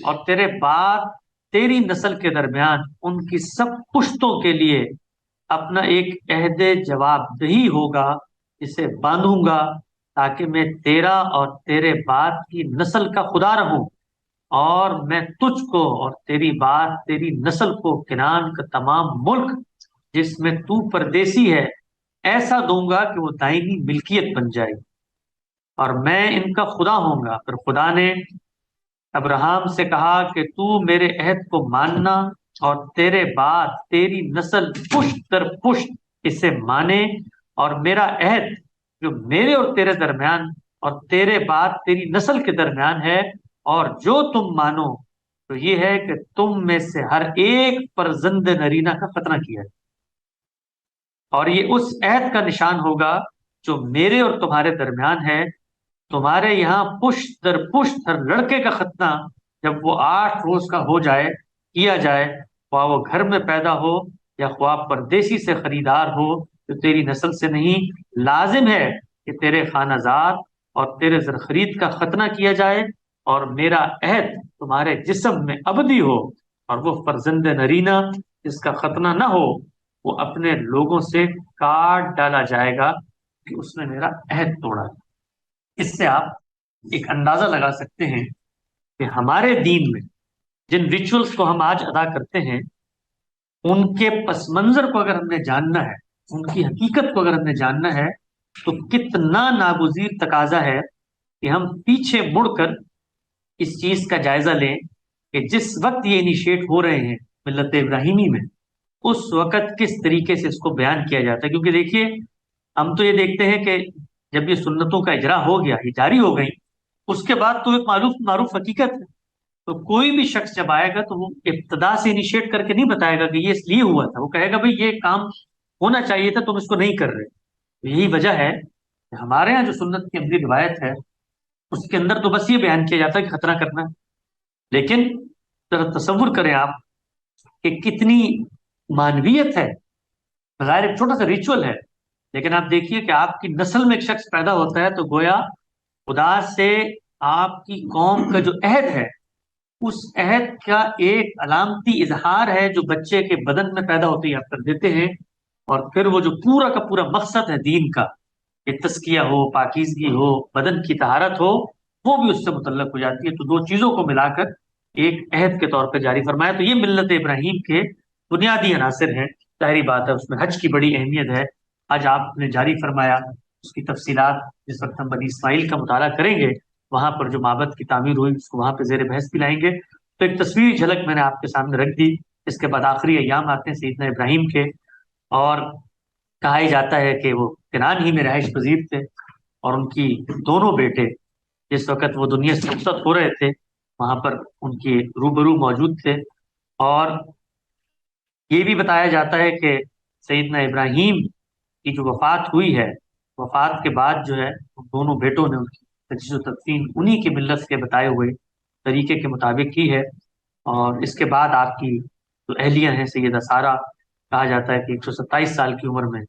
اور تیرے بعد تیری نسل کے درمیان ان کی سب پشتوں کے لیے اپنا ایک عہد جواب دہی ہوگا، جسے باندھوں گا تاکہ میں تیرا اور تیرے بعد کی نسل کا خدا رہوں، اور میں تجھ کو اور تیری بعد تیری نسل کو کنعان کا تمام ملک جس میں تو پردیسی ہے ایسا دوں گا کہ وہ دائمی ملکیت بن جائے، اور میں ان کا خدا ہوں گا۔ پھر خدا نے ابراہم سے کہا کہ تو میرے عہد کو ماننا اور تیرے بعد تیری نسل پشت در پشت اسے مانے، اور میرا عہد جو میرے اور تیرے درمیان اور تیرے بعد تیری نسل کے درمیان ہے، اور جو تم مانو تو یہ ہے کہ تم میں سے ہر ایک پر زند نرینہ کا ختنہ کیا ہے، اور یہ اس عہد کا نشان ہوگا جو میرے اور تمہارے درمیان ہے، تمہارے یہاں پشت در پشت ہر لڑکے کا ختنہ جب وہ 8 روز کا ہو جائے کیا جائے، خواہ وہ گھر میں پیدا ہو یا خواہ پردیسی سے خریدار ہو جو تیری نسل سے نہیں، لازم ہے کہ تیرے خانہ زاد اور تیرے زرخرید کا ختنہ کیا جائے، اور میرا عہد تمہارے جسم میں ابدی ہو، اور وہ فرزند نرینہ جس کا ختنہ نہ ہو وہ اپنے لوگوں سے کاٹ ڈالا جائے گا کہ اس نے میرا عہد توڑا۔ اس سے آپ ایک اندازہ لگا سکتے ہیں کہ ہمارے دین میں جن ریچولز کو ہم آج ادا کرتے ہیں ان کے پس منظر کو اگر ہم نے جاننا ہے، ان کی حقیقت کو اگر ہم نے جاننا ہے، تو کتنا ناگزیر تقاضا ہے کہ ہم پیچھے مڑ کر اس چیز کا جائزہ لیں کہ جس وقت یہ انیشیٹ ہو رہے ہیں ملت ابراہیمی میں، اس وقت کس طریقے سے اس کو بیان کیا جاتا ہے۔ کیونکہ دیکھیے، ہم تو یہ دیکھتے ہیں کہ جب یہ سنتوں کا اجرا ہو گیا، یہ جاری ہو گئی، اس کے بعد تو ایک معروف معروف حقیقت ہے، تو کوئی بھی شخص جب آئے گا تو وہ ابتدا سے انیشیٹ کر کے نہیں بتائے گا کہ یہ اس لیے ہوا تھا، وہ کہے گا بھائی یہ کام ہونا چاہیے تھا، تم اس کو نہیں کر رہے۔ تو یہی وجہ ہے کہ ہمارے یہاں جو سنت کی عملی روایت ہے اس کے اندر تو بس یہ بیان کیا جاتا ہے کہ خطرہ کرنا ہے، لیکن ذرا تصور کریں آپ کہ کتنی معنویت ہے۔ بظاہر ایک چھوٹا سا ریچول ہے، لیکن آپ دیکھیے کہ آپ کی نسل میں ایک شخص پیدا ہوتا ہے تو گویا خدا سے آپ کی قوم کا جو عہد ہے، اس عہد کا ایک علامتی اظہار ہے جو بچے کے بدن میں پیدا ہوتے ہی آپ کر دیتے ہیں، اور پھر وہ جو پورا کا پورا مقصد ہے دین کا کہ تزکیہ ہو، پاکیزگی ہو، بدن کی طہارت ہو، وہ بھی اس سے متعلق ہو جاتی ہے۔ تو دو چیزوں کو ملا کر ایک عہد کے طور پہ جاری فرمایا۔ تو یہ ملت ابراہیم کے بنیادی عناصر ہیں۔ ظاہری بات ہے اس میں حج کی بڑی اہمیت ہے۔ حج آپ نے جاری فرمایا، اس کی تفصیلات جس وقت ہم بنی اسماعیل کا مطالعہ کریں گے، وہاں پر جو معبد کی تعمیر ہوئی اس کو وہاں پہ زیر بحث بھی لائیں گے۔ تو ایک تصویری جھلک میں نے آپ کے سامنے رکھ دی۔ اس کے بعد آخری ایام آتے ہیں سیدنا ابراہیم کے، اور کہا ہی جاتا ہے کہ وہ کنعان ہی میں رہائش پذیر تھے، اور ان کی دونوں بیٹے جس وقت وہ دنیا سے رخصت ہو رہے تھے وہاں پر ان کے روبرو موجود تھے۔ اور یہ بھی بتایا جاتا ہے کہ سیدنا ابراہیم کی جو وفات ہوئی ہے، وفات کے بعد جو ہے ان دونوں بیٹوں نے ان کی تجہیز و تدفین انہی کی ملت کے بتائے ہوئے طریقے کے مطابق کی ہے۔ اور اس کے بعد آپ کی جو اہلیہ ہیں سیدہ سارہ، کہا جاتا ہے کہ 127 سال کی عمر میں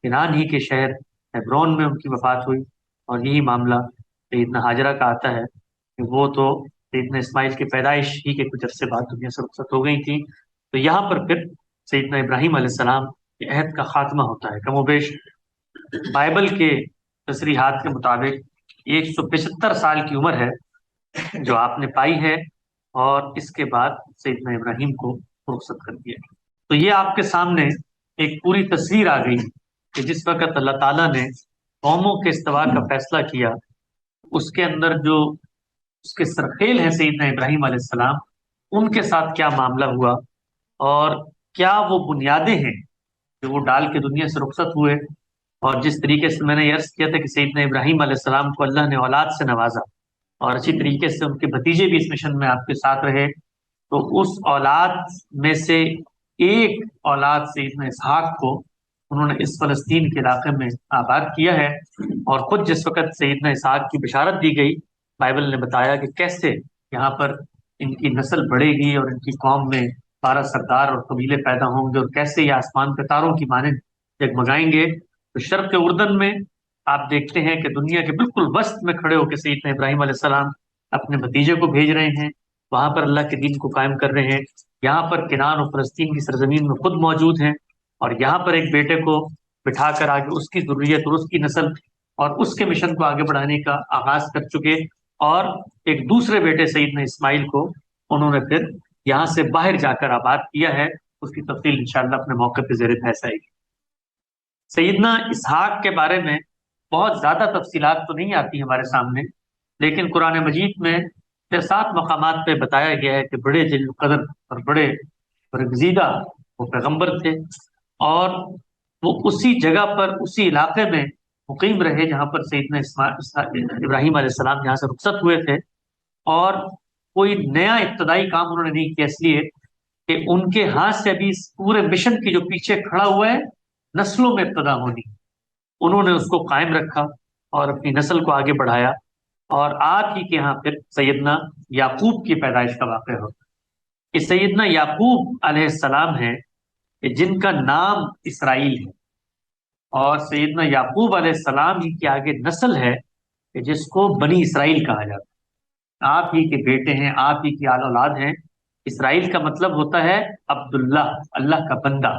کنعان ہی کے شہر ہیبرون میں ان کی وفات ہوئی، اور یہی معاملہ سیدنا ہاجرہ کا آتا ہے کہ وہ تو سیدنا اسماعیل کی پیدائش ہی کے کچھ عرصے بعد دنیا سے رخصت ہو گئی تھی۔ تو یہاں پر پھر سیدنا ابراہیم علیہ السلام کے عہد کا خاتمہ ہوتا ہے۔ کم و بیش بائبل کے تصریحات کے مطابق 175 سال کی عمر ہے جو آپ نے پائی ہے، اور اس کے بعد سیدنا ابراہیم کو رخصت کر دیا۔ تو یہ آپ کے سامنے ایک پوری تصویر آ گئی کہ جس وقت اللہ تعالیٰ نے قوموں کے استواء کا فیصلہ کیا، اس کے اندر جو اس کے سرخیل ہیں سیدنا ابراہیم علیہ السلام، ان کے ساتھ کیا معاملہ ہوا، اور کیا وہ بنیادیں ہیں جو وہ ڈال کے دنیا سے رخصت ہوئے۔ اور جس طریقے سے میں نے یہ عرض کیا تھا کہ سیدنا ابراہیم علیہ السلام کو اللہ نے اولاد سے نوازا، اور اچھی طریقے سے ان کے بھتیجے بھی اس مشن میں آپ کے ساتھ رہے، تو اس اولاد میں سے ایک اولاد سیدنا اسحاق کو انہوں نے اس فلسطین کے علاقے میں آباد کیا ہے۔ اور خود جس وقت سیدنا اسحاق کی بشارت دی گئی، بائبل نے بتایا کہ کیسے یہاں پر ان کی نسل بڑھے گی اور ان کی قوم میں 12 سردار اور قبیلے پیدا ہوں گے، اور کیسے یہ آسمان کے تاروں کی مانند جگمگائیں گے۔ تو شرق اردن میں آپ دیکھتے ہیں کہ دنیا کے بالکل وسط میں کھڑے ہو کے سیدنا ابراہیم علیہ السلام اپنے بھتیجے کو بھیج رہے ہیں، وہاں پر اللہ کے دین کو قائم کر رہے ہیں، یہاں پر کنعان اور فلسطین کی سرزمین میں خود موجود ہیں، اور یہاں پر ایک بیٹے کو بٹھا کر آگے اس کی ذریت اور اس کی نسل اور اس کے مشن کو آگے بڑھانے کا آغاز کر چکے، اور ایک دوسرے بیٹے سیدنا اسماعیل کو انہوں نے پھر یہاں سے باہر جا کر آباد کیا ہے۔ اس کی تفصیل انشاءاللہ اپنے موقع پہ زیر بحث آئے گی۔ سیدنا اسحاق کے بارے میں بہت زیادہ تفصیلات تو نہیں آتی ہمارے سامنے، لیکن قرآن مجید میں 7 مقامات پہ بتایا گیا ہے کہ بڑے جلیل قدر اور بڑے برگزیدہ وہ پیغمبر تھے، اور وہ اسی جگہ پر اسی علاقے میں مقیم رہے جہاں پر سیدنا ابراہیم علیہ السلام یہاں سے رخصت ہوئے تھے، اور کوئی نیا ابتدائی کام انہوں نے نہیں کیا، اس لیے کہ ان کے ہاتھ سے ابھی اس پورے مشن کی جو پیچھے کھڑا ہوا ہے نسلوں میں ابتدا ہونی، انہوں نے اس کو قائم رکھا اور اپنی نسل کو آگے بڑھایا، اور آپ ہی کے یہاں پھر سیدنا یعقوب کی پیدائش کا واقعہ ہو کہ سیدنا یعقوب علیہ السلام ہیں کہ جن کا نام اسرائیل ہے، اور سیدنا یعقوب علیہ السلام ہی کی آگے نسل ہے کہ جس کو بنی اسرائیل کہا جاتا ہے، آپ ہی کے بیٹے ہیں، آپ ہی کی آل اولاد ہیں۔ اسرائیل کا مطلب ہوتا ہے عبداللہ، اللہ کا بندہ،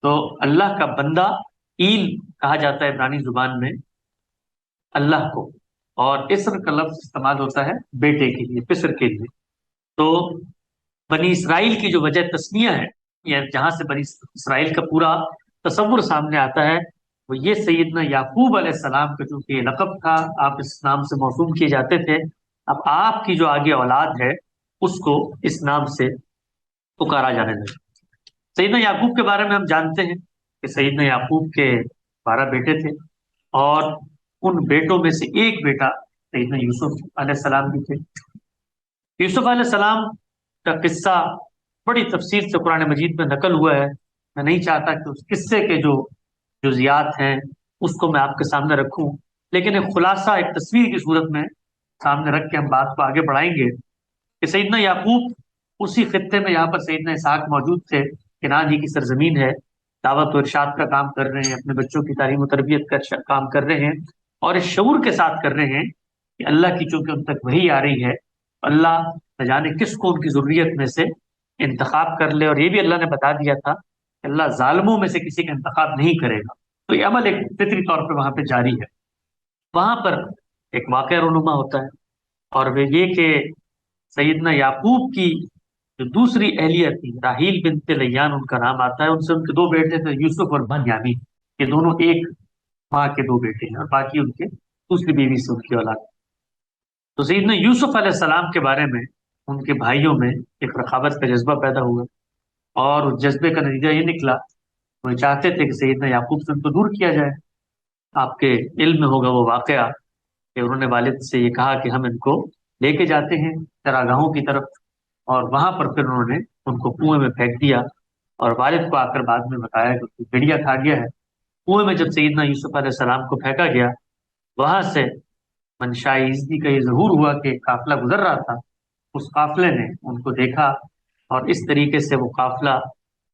تو اللہ کا بندہ ایل کہا جاتا ہے عبرانی زبان میں اللہ کو، اور اسر کا لفظ استعمال ہوتا ہے بیٹے کے لیے، پسر کے لیے۔ تو بنی اسرائیل کی جو وجہ تسمیہ ہے، یا جہاں سے بنی اسرائیل کا پورا تصور سامنے آتا ہے، وہ یہ سیدنا یعقوب علیہ السلام کا چونکہ یہ لقب تھا، آپ اس نام سے موسوم کیے جاتے تھے، اب آپ کی جو آگے اولاد ہے اس کو اس نام سے پکارا جانے لگا۔ سیدنا یعقوب کے بارے میں ہم جانتے ہیں کہ سیدنا یعقوب کے 12 بیٹے تھے، اور ان بیٹوں میں سے ایک بیٹا سیدنا یوسف علیہ السلام بھی تھے۔ یوسف علیہ السلام کا قصہ بڑی تفصیل سے قرآن مجید میں نقل ہوا ہے، میں نہیں چاہتا کہ اس قصے کے جو جزیات ہیں اس کو میں آپ کے سامنے رکھوں، لیکن ایک خلاصہ ایک تصویر کی صورت میں سامنے رکھ کے ہم بات کو آگے بڑھائیں گے کہ سیدنا یعقوب اسی خطے میں یہاں پر سیدنا اسحاق موجود تھے، کنعان ہی کی سرزمین ہے، دعوت و ارشاد کا کام کر رہے ہیں، اپنے بچوں کی تعلیم و تربیت کا کام کر رہے ہیں، اور اس شعور کے ساتھ کر رہے ہیں کہ اللہ کی چونکہ ان تک وحی آ رہی ہے، اللہ نہ جانے کس کو ان کی ضروریت میں سے انتخاب کر لے، اور یہ بھی اللہ نے بتا دیا تھا کہ اللہ ظالموں میں سے کسی کا انتخاب نہیں کرے گا، تو یہ عمل ایک فطری طور پہ وہاں پہ جاری ہے۔ وہاں پر ایک واقعہ رونما ہوتا ہے، اور وہ یہ کہ سیدنا یعقوب کی جو دوسری اہلیہ تھی راحیل بنت لیان ان کا نام آتا ہے، ان سے ان کے 2 بیٹے تھے یوسف اور بنیامین، یہ دونوں ایک ماں کے 2 بیٹے ہیں، اور باقی ان کے دوسری بیوی سے ان کی اولاد۔ تو سیدنا یوسف علیہ السلام کے بارے میں ان کے بھائیوں میں ایک رقابت کا جذبہ پیدا ہوا، اور اس جذبے کا نتیجہ یہ نکلا، وہ چاہتے تھے کہ سیدنا یعقوب سے ان کو دور کیا جائے۔ آپ کے علم میں ہوگا وہ واقعہ کہ انہوں نے والد سے یہ کہا کہ ہم ان کو لے کے جاتے ہیں چراگاہوں کی طرف، اور وہاں پر پھر انہوں نے ان کو کنویں میں پھینک دیا، اور والد کو آ کر بعد میں بتایا کہ کوئی بھیڑیا کھا گیا ہے۔ کنویں میں جب سیدنا یوسف علیہ السلام کو پھینکا گیا، وہاں سے منشاء ایزدی کا یہ ظہور ہوا کہ ایک قافلہ گزر رہا تھا، اس قافلے نے ان کو دیکھا، اور اس طریقے سے وہ قافلہ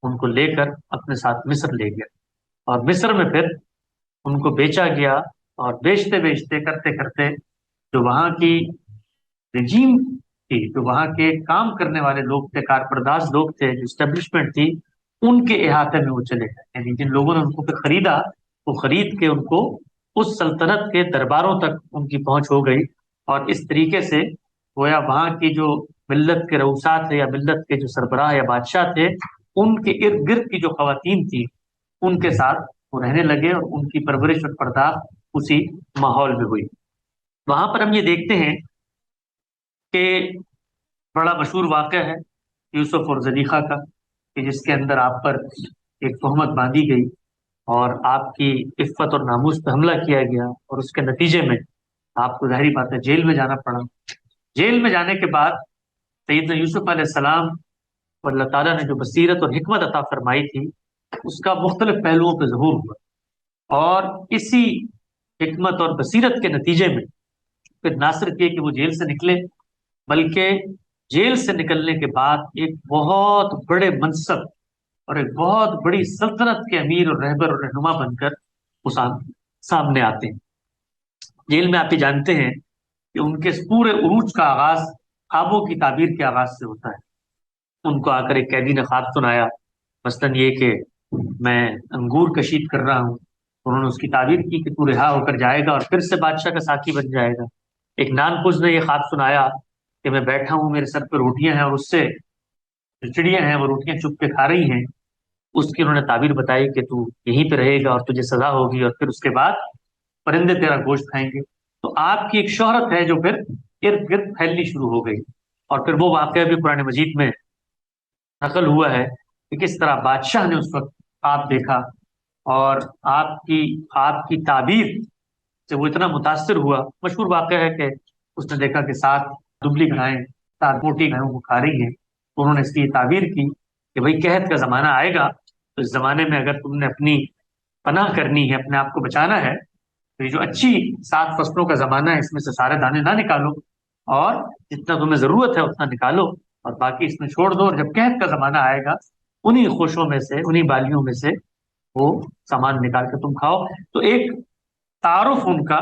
ان کو لے کر اپنے ساتھ مصر لے گیا، اور مصر میں پھر ان کو بیچا گیا، اور بیچتے بیچتے کرتے کرتے جو وہاں کی رجیم تھی، جو وہاں کے کام کرنے والے لوگ تھے، کارپرداز لوگ تھے، جو اسٹیبلشمنٹ تھی، ان کے احاطے میں وہ چلے گئے، یعنی جن لوگوں نے ان کو پھر خریدا، وہ خرید کے ان کو اس سلطنت کے درباروں تک ان کی پہنچ ہو گئی، اور اس طریقے سے گویا وہاں کی جو ملت کے رؤسا تھے، یا ملت کے جو سربراہ یا بادشاہ تھے، ان کے ارد گرد کی جو خواتین تھی ان کے ساتھ وہ رہنے لگے، اور ان کی پرورش اور پرداخت اسی ماحول میں ہوئی۔ وہاں پر ہم یہ دیکھتے ہیں کہ بڑا مشہور واقعہ ہے یوسف اور زلیخا کا، کہ جس کے اندر آپ پر ایک تہمت باندھی گئی، اور آپ کی عفت اور ناموس پہ حملہ کیا گیا، اور اس کے نتیجے میں آپ کو ظاہری بات ہے جیل میں جانا پڑا۔ جیل میں جانے کے بعد سیدنا یوسف علیہ السلام کو اللہ تعالیٰ نے جو بصیرت اور حکمت عطا فرمائی تھی، اس کا مختلف پہلوؤں پہ ظہور ہوا، اور اسی حکمت اور بصیرت کے نتیجے میں پھر نہ صرف یہ کہ وہ جیل سے نکلے، بلکہ جیل سے نکلنے کے بعد ایک بہت بڑے منصب اور ایک بہت بڑی سلطنت کے امیر اور رہبر اور رہنما بن کر وہ سامنے آتے ہیں۔ جیل میں آپ یہ جانتے ہیں کہ ان کے پورے عروج کا آغاز خوابوں کی تعبیر کے آغاز سے ہوتا ہے۔ ان کو آ کر ایک قیدی نے خواب سنایا، مثلاً یہ کہ میں انگور کشید کر رہا ہوں۔ انہوں نے اس کی تعبیر کی کہ تو رہا ہو کر جائے گا اور پھر سے بادشاہ کا ساتھی بن جائے گا۔ ایک نان پوش نے یہ خواب سنایا کہ میں بیٹھا ہوں، میرے سر پہ روٹیاں ہیں اور اس سے جو چڑیاں ہیں وہ روٹیاں چپ کے کھا رہی ہیں۔ اس کی انہوں نے تعبیر بتائی کہ تو یہیں پہ رہے گا اور تجھے سزا ہوگی اور پھر اس کے بعد پرندے تیرا گوشت کھائیں گے۔ تو آپ کی ایک شہرت ہے جو پھر ارد گرد پھیلنی شروع ہو گئی، اور پھر وہ واقعہ بھی قرآن مجید میں نقل ہوا ہے کہ کس طرح بادشاہ نے اس وقت خواب دیکھا، اور آپ کی تعبیر سے وہ اتنا متاثر ہوا۔ مشہور واقعہ ہے کہ اس نے دیکھا کہ 7 دبلی گائیں 7 موٹی گایوں کو کھا رہی ہیں۔ تو انہوں نے اس کی تعبیر کی کہ بھئی قحط کا زمانہ آئے گا، تو اس زمانے میں اگر تم نے اپنی پناہ کرنی ہے، اپنے آپ کو بچانا ہے، تو یہ جو اچھی 7 فصلوں کا زمانہ ہے اس میں سے سارے دانے نہ نکالو، اور جتنا تمہیں ضرورت ہے اتنا نکالو اور باقی اس میں چھوڑ دو، اور جب قحط کا زمانہ آئے گا انہی خوشوں میں سے، انہی بالیوں میں سے وہ سامان نکال کے تم کھاؤ۔ تو ایک تعارف ان کا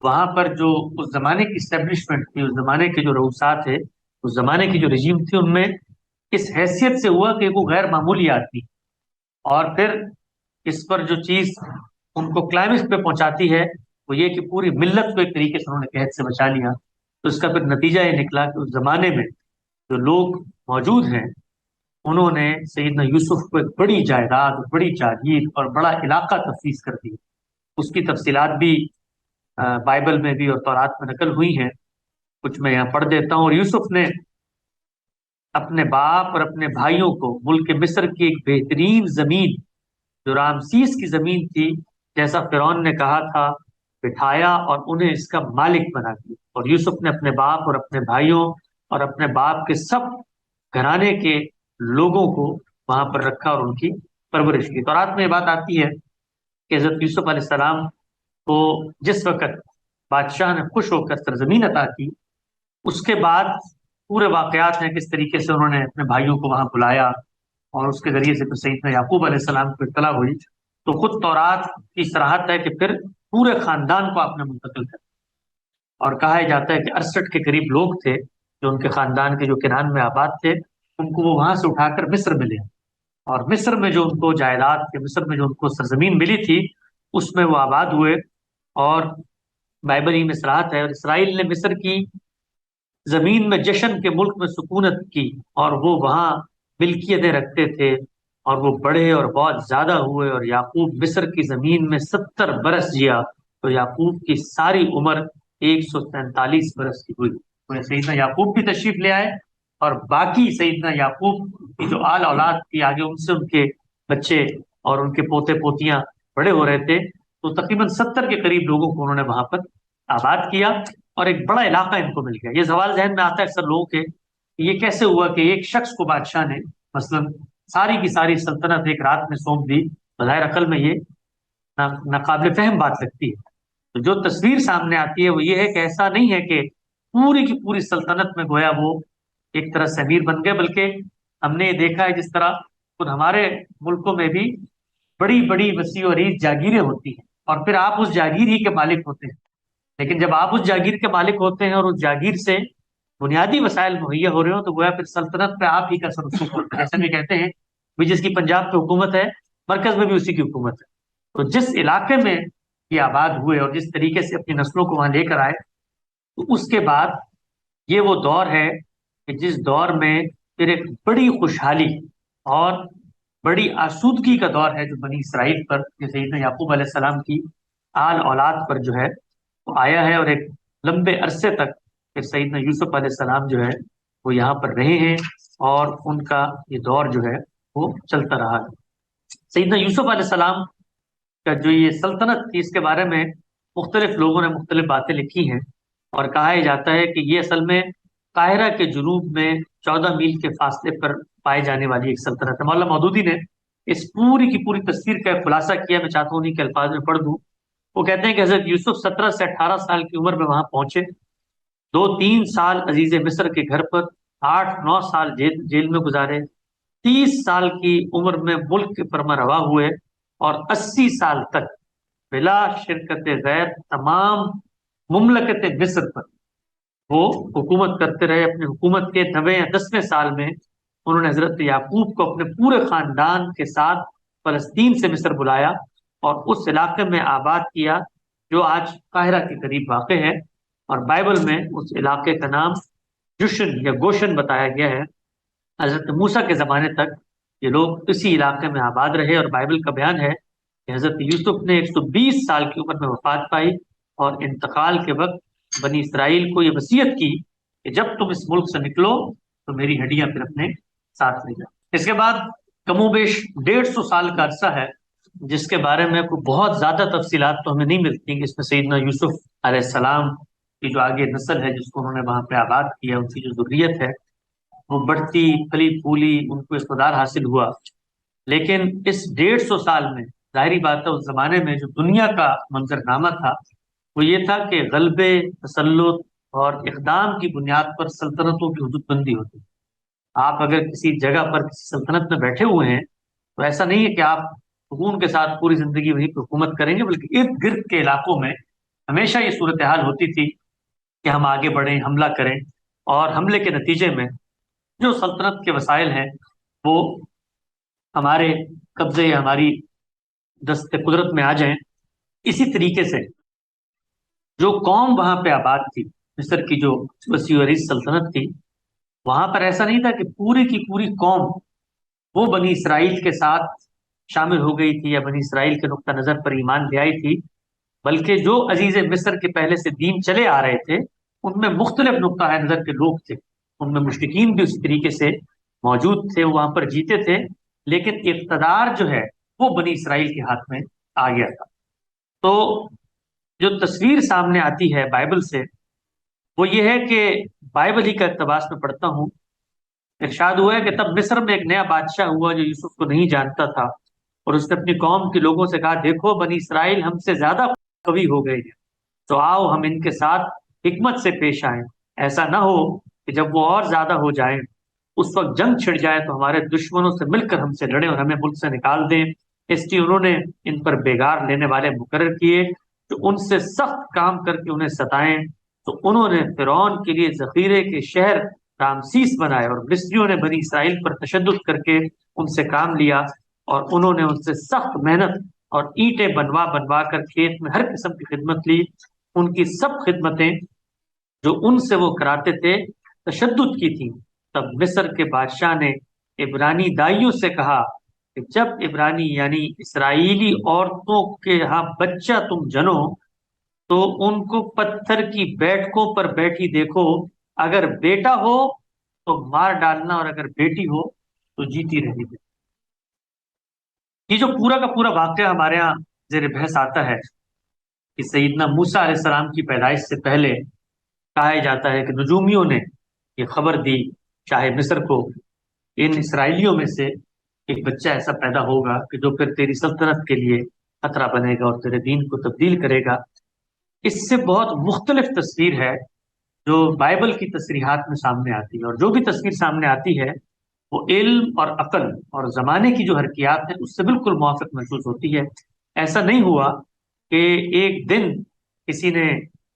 وہاں پر جو اس زمانے کی اسٹیبلشمنٹ تھی، اس زمانے کے جو رؤسات تھے، اس زمانے کی جو رجیم تھی، ان میں اس حیثیت سے ہوا کہ وہ غیر معمولی آدمی، اور پھر اس پر جو چیز ان کو کلائمیکس پہ پہنچاتی ہے وہ یہ کہ پوری ملت کو ایک طریقے سے انہوں نے قحط سے بچا لیا۔ تو اس کا پھر نتیجہ یہ نکلا کہ اس زمانے میں جو لوگ موجود ہیں انہوں نے سیدنا یوسف کو ایک بڑی جائیداد، بڑی جاگیر اور بڑا علاقہ تفویض کر دی۔ اس کی تفصیلات بھی بائبل میں بھی اور تورات میں نقل ہوئی ہیں، کچھ میں یہاں پڑھ دیتا ہوں۔ اور یوسف نے اپنے باپ اور اپنے بھائیوں کو ملک مصر کی ایک بہترین زمین جو رامسیس کی زمین تھی، جیسا فرعون نے کہا تھا، بٹھایا اور انہیں اس کا مالک بنا دیا۔ اور یوسف نے اپنے باپ اور اپنے بھائیوں اور اپنے باپ کے سب گھرانے کے لوگوں کو وہاں پر رکھا اور ان کی پرورش کی۔ تو رات میں یہ بات آتی ہے کہ حضرت یوسف علیہ السلام کو جس وقت بادشاہ نے خوش ہو کر سرزمین عطا کی، اس کے بعد پورے واقعات ہیں کس طریقے سے انہوں نے اپنے بھائیوں کو وہاں بلایا، اور اس کے ذریعے سے پھر سیدنا یعقوب علیہ السلام کو اطلاع ہوئی۔ تو خود تورات کی صراحت ہے کہ پھر پورے خاندان کو آپ نے منتقل کر، اور کہا جاتا ہے کہ 68 کے قریب لوگ تھے جو ان کے خاندان کے جو کنان میں آباد تھے، ان کو وہ وہاں سے اٹھا کر مصر میں لے آئے، اور مصر میں جو ان کو جائیداد کے، مصر میں جو ان کو سرزمین ملی تھی اس میں وہ آباد ہوئے۔ اور بائبل ہی میں صراحت ہے، اور اسرائیل نے مصر کی زمین میں جشن کے ملک میں سکونت کی، اور وہ وہاں ملکیتیں رکھتے تھے، اور وہ بڑھے اور بہت زیادہ ہوئے، اور یعقوب مصر کی زمین میں 70 برس جیا، تو یعقوب کی ساری عمر 143 برس کی ہوئی۔ تو سیدنا یعقوب بھی تشریف لے آئے، اور باقی سیدنا یعقوب کی جو آل اولاد تھی آگے ان سے ان کے بچے اور ان کے پوتے پوتیاں بڑے ہو رہے تھے، تو تقریباً 70 کے قریب لوگوں کو انہوں نے وہاں پر آباد کیا، اور ایک بڑا علاقہ ان کو مل گیا۔ یہ سوال ذہن میں آتا ہے اکثر لوگوں کے کہ یہ کیسے ہوا کہ ایک شخص کو بادشاہ نے مثلاً ساری کی ساری سلطنت ایک رات میں سونپ دی؟ بظاہر عقل میں یہ ناقابل فہم بات لگتی ہے۔ تو جو تصویر سامنے آتی ہے وہ یہ ہے کہ ایسا نہیں ہے کہ پوری کی پوری سلطنت میں گویا وہ ایک طرح سے امیر بن گئے، بلکہ ہم نے یہ دیکھا ہے جس طرح خود ہمارے ملکوں میں بھی بڑی بڑی وسیع و عریض جاگیریں ہوتی ہیں، اور پھر آپ اس جاگیر ہی کے مالک ہوتے ہیں۔ لیکن جب آپ اس جاگیر کے مالک ہوتے ہیں اور اس جاگیر سے بنیادی وسائل مہیا ہو رہے ہو، تو گویا پھر سلطنت پہ آپ ہی کا سرسوخ ہوتا ہے۔ جیسے بھی کہتے ہیں بھی جس کی پنجاب پہ حکومت ہے، مرکز میں بھی اسی کی حکومت ہے۔ تو جس علاقے میں یہ آباد ہوئے اور جس طریقے سے اپنی نسلوں کو وہاں لے کر آئے، تو اس کے بعد یہ وہ دور ہے کہ جس دور میں پھر ایک بڑی خوشحالی اور بڑی آسودگی کا دور ہے جو بنی اسرائیل پر، جیسے سیدنا یعقوب علیہ السلام کی آل اولاد پر جو ہے وہ آیا ہے، اور ایک لمبے عرصے تک پھر سیدنا یوسف علیہ السلام جو ہے وہ یہاں پر رہے ہیں، اور ان کا یہ دور جو ہے وہ چلتا رہا ہے۔ سیدنا یوسف علیہ السلام کا جو یہ سلطنت تھی اس کے بارے میں مختلف لوگوں نے مختلف باتیں لکھی ہیں، اور کہا یہ جاتا ہے کہ یہ اصل میں قاہرہ کے جنوب میں 14 میل کے فاصلے پر پائے جانے والی ایک سلطنت ہے۔ مولانا مودودی نے اس پوری کی پوری تصویر کا ایک خلاصہ کیا، میں چاہتا ہوں انہیں کے الفاظ میں پڑھ دوں۔ وہ کہتے ہیں کہ حضرت یوسف 17 سے 18 سال کی عمر میں وہاں پہنچے، 2-3 سال عزیز مصر کے گھر پر، 8-9 سال جیل میں گزارے، 30 سال کی عمر میں ملک کے فرما روا ہوئے، اور 80 سال تک بلا شرکت غیر تمام مملکت مصر پر وہ حکومت کرتے رہے۔ اپنی حکومت کے 9ویں یا 10ویں سال میں انہوں نے حضرت یعقوب کو اپنے پورے خاندان کے ساتھ فلسطین سے مصر بلایا اور اس علاقے میں آباد کیا جو آج قاہرہ کے قریب واقع ہے، اور بائبل میں اس علاقے کا نام جشن یا گوشن بتایا گیا ہے۔ حضرت موسیٰ کے زمانے تک یہ لوگ اسی علاقے میں آباد رہے، اور بائبل کا بیان ہے کہ حضرت یوسف نے 120 سال کی عمر میں وفات پائی، اور انتقال کے وقت بنی اسرائیل کو یہ وصیت کی کہ جب تم اس ملک سے نکلو تو میری ہڈیاں پھر اپنے ساتھ لے جاؤ۔ اس کے بعد کم و بیش 150 سال کا عرصہ ہے جس کے بارے میں کوئی بہت زیادہ تفصیلات تو ہمیں نہیں ملتی کہ اس میں سیدنا یوسف علیہ السلام کی جو آگے نسل ہے جس کو انہوں نے وہاں پہ آباد کیا، ان کی جو ذریت ہے وہ بڑھتی پھلی پھولی، ان کو اقتدار حاصل ہوا۔ لیکن اس 150 سال میں ظاہری بات ہے اس زمانے میں جو دنیا کا منظرنامہ تھا وہ یہ تھا کہ غلبے، تسلط اور اقدام کی بنیاد پر سلطنتوں کی حدود بندی ہوتی۔ آپ اگر کسی جگہ پر کسی سلطنت میں بیٹھے ہوئے ہیں تو ایسا نہیں ہے کہ آپ سکون کے ساتھ پوری زندگی وہیں پہ حکومت کریں گے، بلکہ ارد گرد کے علاقوں میں ہمیشہ یہ صورتحال ہوتی تھی کہ ہم آگے بڑھیں، حملہ کریں، اور حملے کے نتیجے میں جو سلطنت کے وسائل ہیں وہ ہمارے قبضے یا ہماری دست قدرت میں آ جائیں۔ اسی طریقے سے جو قوم وہاں پہ آباد تھی، مصر کی جو وسیع و عریض سلطنت تھی، وہاں پر ایسا نہیں تھا کہ پوری کی پوری قوم وہ بنی اسرائیل کے ساتھ شامل ہو گئی تھی یا بنی اسرائیل کے نقطہ نظر پر ایمان لے آئی تھی، بلکہ جو عزیز مصر کے پہلے سے دین چلے آ رہے تھے ان میں مختلف نقطہ نظر کے لوگ تھے، ان میں مشرکین بھی اسی طریقے سے موجود تھے، وہ وہاں پر جیتے تھے، لیکن اقتدار جو ہے وہ بنی اسرائیل کے ہاتھ میں آ گیا تھا۔ تو جو تصویر سامنے آتی ہے بائبل سے وہ یہ ہے کہ بائبل ہی کا اقتباس میں پڑھتا ہوں، ارشاد ہوا ہے کہ تب مصر میں ایک نیا بادشاہ ہوا جو یوسف کو نہیں جانتا تھا، اور اس نے اپنی قوم کے لوگوں سے کہا دیکھو بنی اسرائیل ہم سے زیادہ قوی ہو گئے ہیں، تو آؤ ہم ان کے ساتھ حکمت سے پیش آئیں، ایسا نہ ہو کہ جب وہ اور زیادہ ہو جائیں اس وقت جنگ چھڑ جائے تو ہمارے دشمنوں سے مل کر ہم سے لڑیں اور ہمیں ملک سے نکال دیں۔ اس لیے انہوں نے ان پر بیگار لینے والے مقرر کیے جو ان سے سخت کام کر کے انہیں ستائیں، تو انہوں نے فرعون کے لیے ذخیرے کے شہر رامسیس بنائے، اور مصریوں نے بنی اسرائیل پر تشدد کر کے ان سے کام لیا، اور انہوں نے ان سے سخت محنت اور اینٹیں بنوا بنوا کر کھیت میں ہر قسم کی خدمت لی۔ ان کی سب خدمتیں جو ان سے وہ کراتے تھے تشدد کی تھیں۔ تب مصر کے بادشاہ نے عبرانی دائیوں سے کہا کہ جب عبرانی یعنی اسرائیلی عورتوں کے یہاں بچہ تم جنو تو ان کو پتھر کی بیٹھکوں پر بیٹھی دیکھو، اگر بیٹا ہو تو مار ڈالنا اور اگر بیٹی ہو تو جیتی رہی دے۔ یہ جو پورا کا پورا واقعہ ہمارے یہاں زیر بحث آتا ہے کہ سیدنا موسیٰ علیہ السلام کی پیدائش سے پہلے کہا جاتا ہے کہ نجومیوں نے یہ خبر دی شاہ مصر کو، ان اسرائیلیوں میں سے ایک بچہ ایسا پیدا ہوگا کہ جو پھر تیری سلطنت کے لیے خطرہ بنے گا اور تیرے دین کو تبدیل کرے گا۔ اس سے بہت مختلف تصویر ہے جو بائبل کی تصریحات میں سامنے آتی ہے، اور جو بھی تصویر سامنے آتی ہے وہ علم اور عقل اور زمانے کی جو حرکیات ہیں اس سے بالکل موافق محسوس ہوتی ہے۔ ایسا نہیں ہوا کہ ایک دن کسی نے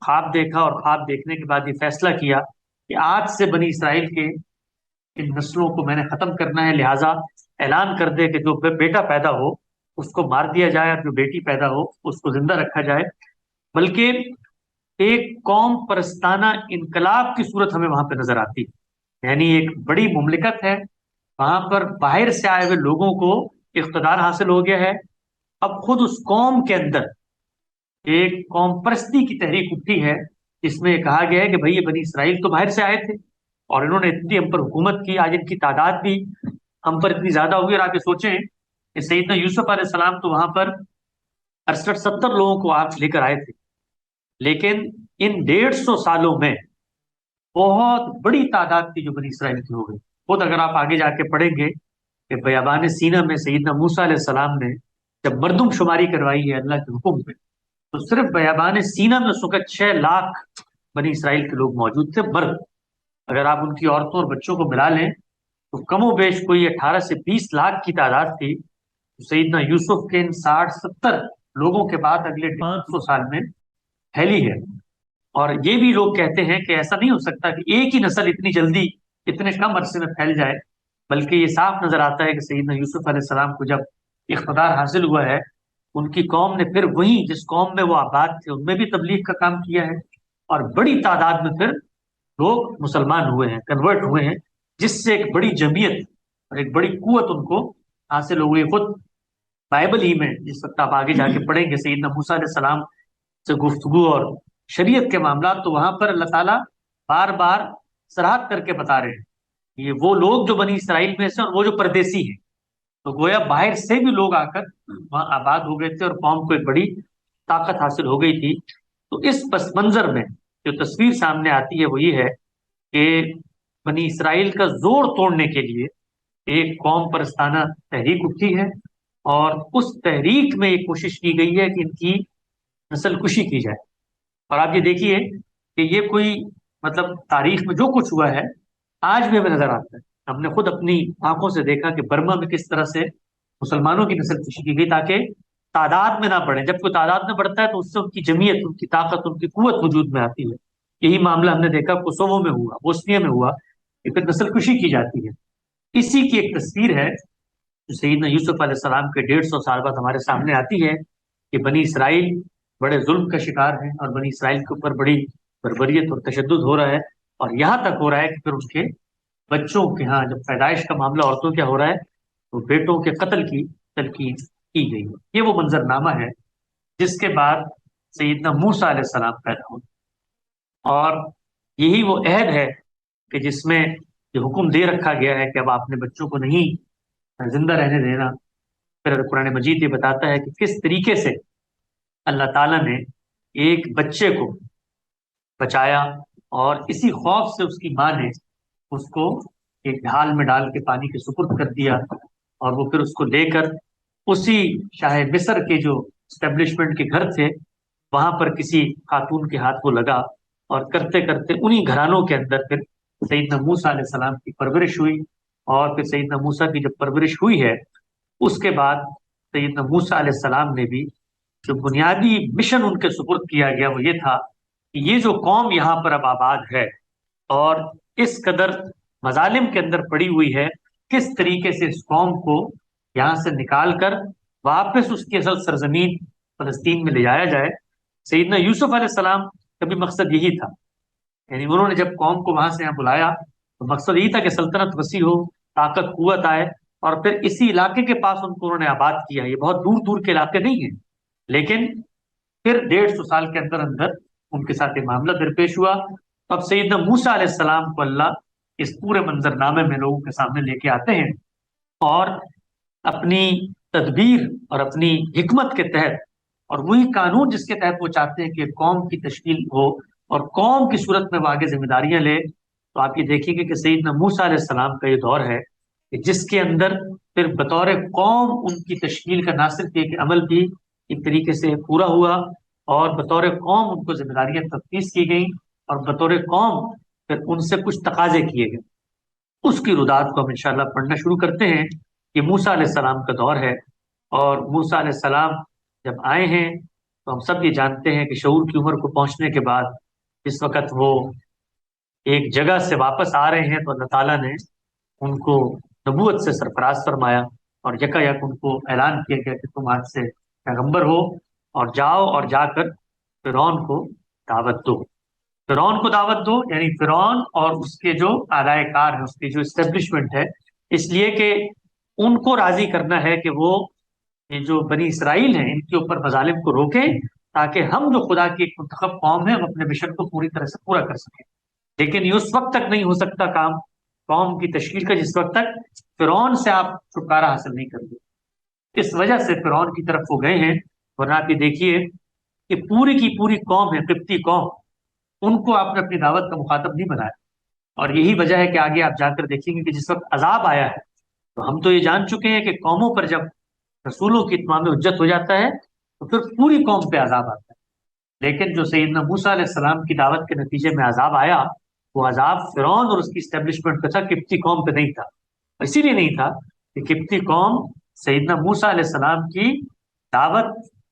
خواب دیکھا اور خواب دیکھنے کے بعد یہ فیصلہ کیا کہ آج سے بنی اسرائیل کے ان نسلوں کو میں نے ختم کرنا ہے، لہٰذا اعلان کر دے کہ جو بیٹا پیدا ہو اس کو مار دیا جائے اور جو بیٹی پیدا ہو اس کو زندہ رکھا جائے، بلکہ ایک قوم پرستانہ انقلاب کی صورت ہمیں وہاں پہ نظر آتی ہے۔ یعنی ایک بڑی مملکت ہے، وہاں پر باہر سے آئے ہوئے لوگوں کو اقتدار حاصل ہو گیا ہے، اب خود اس قوم کے اندر ایک قوم پرستی کی تحریک اٹھی ہے جس میں کہا گیا ہے کہ بھئی یہ بنی اسرائیل تو باہر سے آئے تھے اور انہوں نے اتنی ہم پر حکومت کی، آج ان کی تعداد بھی ہم پر اتنی زیادہ ہوئی، اور آپ یہ سوچیں کہ سیدنا یوسف علیہ السلام تو وہاں پر 68-70 لوگوں کو آپ لے کر آئے تھے، لیکن ان 150 سالوں میں بہت بڑی تعداد کی جو بنی اسرائیل کی ہو گئی۔ خود اگر آپ آگے جا کے پڑھیں گے کہ بیابان سینا میں سیدنا موسیٰ علیہ السلام نے جب مردم شماری کروائی ہے اللہ کے حکم پہ، تو صرف بیابان سینا میں اس وقت 6 لاکھ بنی اسرائیل کے لوگ موجود تھے، مرد۔ اگر آپ ان کی عورتوں اور بچوں کو ملا لیں تو کم و بیش کوئی 18 سے 20 لاکھ کی تعداد تھی۔ سیدنا یوسف کے ان 60-70 لوگوں کے بعد اگلے 500 سال میں پھیلی ہے۔ اور یہ بھی لوگ کہتے ہیں کہ ایسا نہیں ہو سکتا کہ ایک ہی نسل اتنی جلدی اتنے کم عرصے میں پھیل جائے، بلکہ یہ صاف نظر آتا ہے کہ سیدنا یوسف علیہ السلام کو جب اقتدار حاصل ہوا ہے، ان کی قوم نے پھر وہی جس قوم میں وہ آباد تھے ان میں بھی تبلیغ کا کام کیا ہے، اور بڑی تعداد میں پھر لوگ مسلمان ہوئے ہیں، کنورٹ ہوئے ہیں، جس سے ایک بڑی جمعیت اور ایک بڑی قوت ان کو حاصل ہو گئی۔ خود بائبل ہی میں جس وقت آپ آگے جا کے پڑھیں گے سیدنا موسیٰ علیہ السلام سے گفتگو اور شریعت کے معاملات، تو وہاں پر اللہ تعالیٰ بار بار صراحت کر کے بتا رہے ہیں یہ وہ لوگ جو بنی اسرائیل میں سے اور وہ جو پردیسی ہیں، تو گویا باہر سے بھی لوگ آ کر وہاں آباد ہو گئے تھے اور قوم کو ایک بڑی طاقت حاصل ہو گئی تھی۔ تو اس پس منظر میں جو تصویر سامنے آتی ہے وہ یہ ہے کہ بنی اسرائیل کا زور توڑنے کے لیے ایک قوم پرستانہ تحریک اٹھی ہے، اور اس تحریک میں یہ کوشش کی گئی ہے کہ ان کی نسل کشی کی جائے۔ اور آپ یہ دیکھیے کہ یہ کوئی مطلب تاریخ میں جو کچھ ہوا ہے آج بھی ہمیں نظر آتا ہے۔ ہم نے خود اپنی آنکھوں سے دیکھا کہ برما میں کس طرح سے مسلمانوں کی نسل کشی کی گئی تاکہ تعداد میں نہ بڑھے۔ جب کوئی تعداد میں بڑھتا ہے تو اس سے ان کی جمعیت، ان کی طاقت، ان کی قوت وجود میں آتی ہے۔ یہی معاملہ ہم نے دیکھا کوسوو میں ہوا، بوسنیا میں ہوا، کہ پھر نسل کشی کی جاتی ہے۔ اسی کی ایک تصویر ہے جو سیدنا یوسف علیہ السلام کے 150 سال بعد ہمارے سامنے آتی ہے کہ بنی اسرائیل بڑے ظلم کا شکار ہیں، اور بنی اسرائیل کے اوپر بڑی بربریت اور تشدد ہو رہا ہے، اور یہاں تک ہو رہا ہے کہ پھر اس کے بچوں کے ہاں جب پیدائش کا معاملہ عورتوں کیا ہو رہا ہے تو بیٹوں کے قتل کی تلقین کی گئی ہے۔ یہ وہ منظر نامہ ہے جس کے بعد سیدنا موسیٰ علیہ السلام پیدا ہوئے، اور یہی وہ عہد ہے کہ جس میں یہ حکم دے رکھا گیا ہے کہ اب آپ اپنے بچوں کو نہیں زندہ رہنے دینا۔ پھر قرآن مجید یہ بتاتا ہے کہ کس طریقے سے اللہ تعالیٰ نے ایک بچے کو بچایا، اور اسی خوف سے اس کی ماں نے اس کو ایک ڈھال میں ڈال کے پانی کے سپرد کر دیا، اور وہ پھر اس کو لے کر اسی شاہ مصر کے جو اسٹیبلشمنٹ کے گھر تھے وہاں پر کسی خاتون کے ہاتھ وہ لگا، اور کرتے کرتے انہی گھرانوں کے اندر پھر سیدنا موسیٰ علیہ السلام کی پرورش ہوئی۔ اور پھر سیدنا موسیٰ کی جب پرورش ہوئی ہے اس کے بعد سیدنا موسیٰ علیہ السلام نے بھی جو بنیادی مشن ان کے سپرد کیا گیا وہ یہ تھا کہ یہ جو قوم یہاں پر اب آباد ہے اور اس قدر مظالم کے اندر پڑی ہوئی ہے، کس طریقے سے اس قوم کو یہاں سے نکال کر واپس اس کی اصل سرزمین فلسطین میں لے جایا جائے۔ سیدنا یوسف علیہ السلام کا بھی مقصد یہی تھا، یعنی انہوں نے جب قوم کو وہاں سے یہاں بلایا تو مقصد یہی تھا کہ سلطنت وسیع ہو، طاقت قوت آئے، اور پھر اسی علاقے کے پاس ان کو انہوں نے آباد کیا۔ یہ بہت دور دور کے علاقے نہیں ہیں، لیکن پھر 150 سال کے اندر اندر ان کے ساتھ یہ معاملہ درپیش ہوا۔ اب سیدنا موسیٰ علیہ السلام کو اللہ اس پورے منظر نامے میں لوگوں کے سامنے لے کے آتے ہیں، اور اپنی تدبیر اور اپنی حکمت کے تحت، اور وہی قانون جس کے تحت وہ چاہتے ہیں کہ قوم کی تشکیل ہو اور قوم کی صورت میں وہ آگے ذمہ داریاں لے، تو آپ یہ دیکھیں گے کہ سیدنا موسیٰ علیہ السلام کا یہ دور ہے کہ جس کے اندر پھر بطور قوم ان کی تشکیل کا نہ صرف ایک عمل بھی ایک طریقے سے پورا ہوا، اور بطور قوم ان کو ذمہ داریاں تفویض کی گئیں، اور بطور قوم پھر ان سے کچھ تقاضے کیے گئے۔ اس کی ردات کو ہم انشاءاللہ پڑھنا شروع کرتے ہیں۔ یہ موسیٰ علیہ السلام کا دور ہے، اور موسیٰ علیہ السلام جب آئے ہیں تو ہم سب یہ جانتے ہیں کہ شعور کی عمر کو پہنچنے کے بعد جس وقت وہ ایک جگہ سے واپس آ رہے ہیں تو اللہ تعالیٰ نے ان کو نبوت سے سرفراز فرمایا، اور یکا یک ان کو اعلان کیا گیا کہ تم آج سے پیغمبر ہو، اور جاؤ اور جا کر فرعون کو دعوت دو۔ فرعون کو دعوت دو یعنی فرعون اور اس کے جو اعلی کار ہیں، اس کی جو اسٹیبلشمنٹ ہے، اس لیے کہ ان کو راضی کرنا ہے کہ وہ یہ جو بنی اسرائیل ہیں ان کے اوپر مظالم کو روکیں، تاکہ ہم جو خدا کی ایک منتخب قوم ہے ہم اپنے مشن کو پوری طرح سے پورا کر سکیں۔ لیکن یہ اس وقت تک نہیں ہو سکتا کام قوم کی تشکیل کا جس وقت تک فرعون سے آپ چھٹکارا حاصل نہیں کر گے۔ اس وجہ سے فرعون کی طرف وہ گئے ہیں، ورنہ آپ یہ دیکھیے کہ پوری کی پوری قوم ہے قبطی قوم، ان کو آپ نے اپنی دعوت کا مخاطب نہیں بنایا۔ اور یہی وجہ ہے کہ آگے آپ جا کر دیکھیں گے کہ جس وقت عذاب آیا ہے تو ہم تو یہ جان چکے ہیں کہ قوموں پر جب رسولوں کی اتمام حجت ہو جاتا ہے تو پھر پوری قوم پہ عذاب آتا ہے، لیکن جو سیدنا موسیٰ علیہ السلام کی دعوت کے نتیجے میں عذاب آیا وہ عذاب فرعون اور اس کی اسٹیبلشمنٹ پہ تھا، قبطی قوم پہ نہیں تھا۔ اسی لیے نہیں تھا کہ قبطی قوم سیدنا موسیٰ علیہ السلام کی دعوت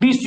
20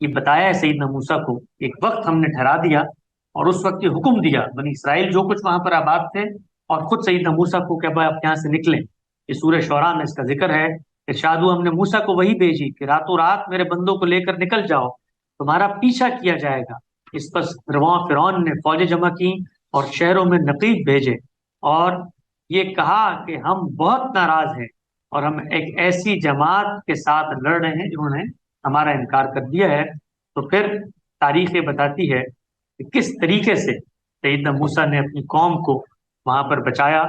یہ بتایا ہے سیدنا موسیٰ کو، ایک وقت ہم نے ٹھہرا دیا اور اس وقت یہ حکم دیا بنی اسرائیل جو کچھ وہاں پر آباد تھے، اور خود سیدنا موسیٰ کو کہ اب آپ یہاں سے نکلیں۔ یہ سورہ شعراء میں اس کا ذکر ہے، ارشاد ہوا ہم نے موسیٰ کو وہی بھیجی کہ راتوں رات میرے بندوں کو لے کر نکل جاؤ، تمہارا پیچھا کیا جائے گا۔ اس پر فرعون نے فوجیں جمع کی اور شہروں میں نقیب بھیجے، اور یہ کہا کہ ہم بہت ناراض ہیں اور ہم ایک ایسی جماعت کے ساتھ لڑ رہے ہیں جنہوں نے ہمارا انکار کر دیا ہے۔ تو پھر تاریخ یہ بتاتی ہے کہ کس طریقے سے سیدنا موسیٰ نے اپنی قوم کو وہاں پر بچایا۔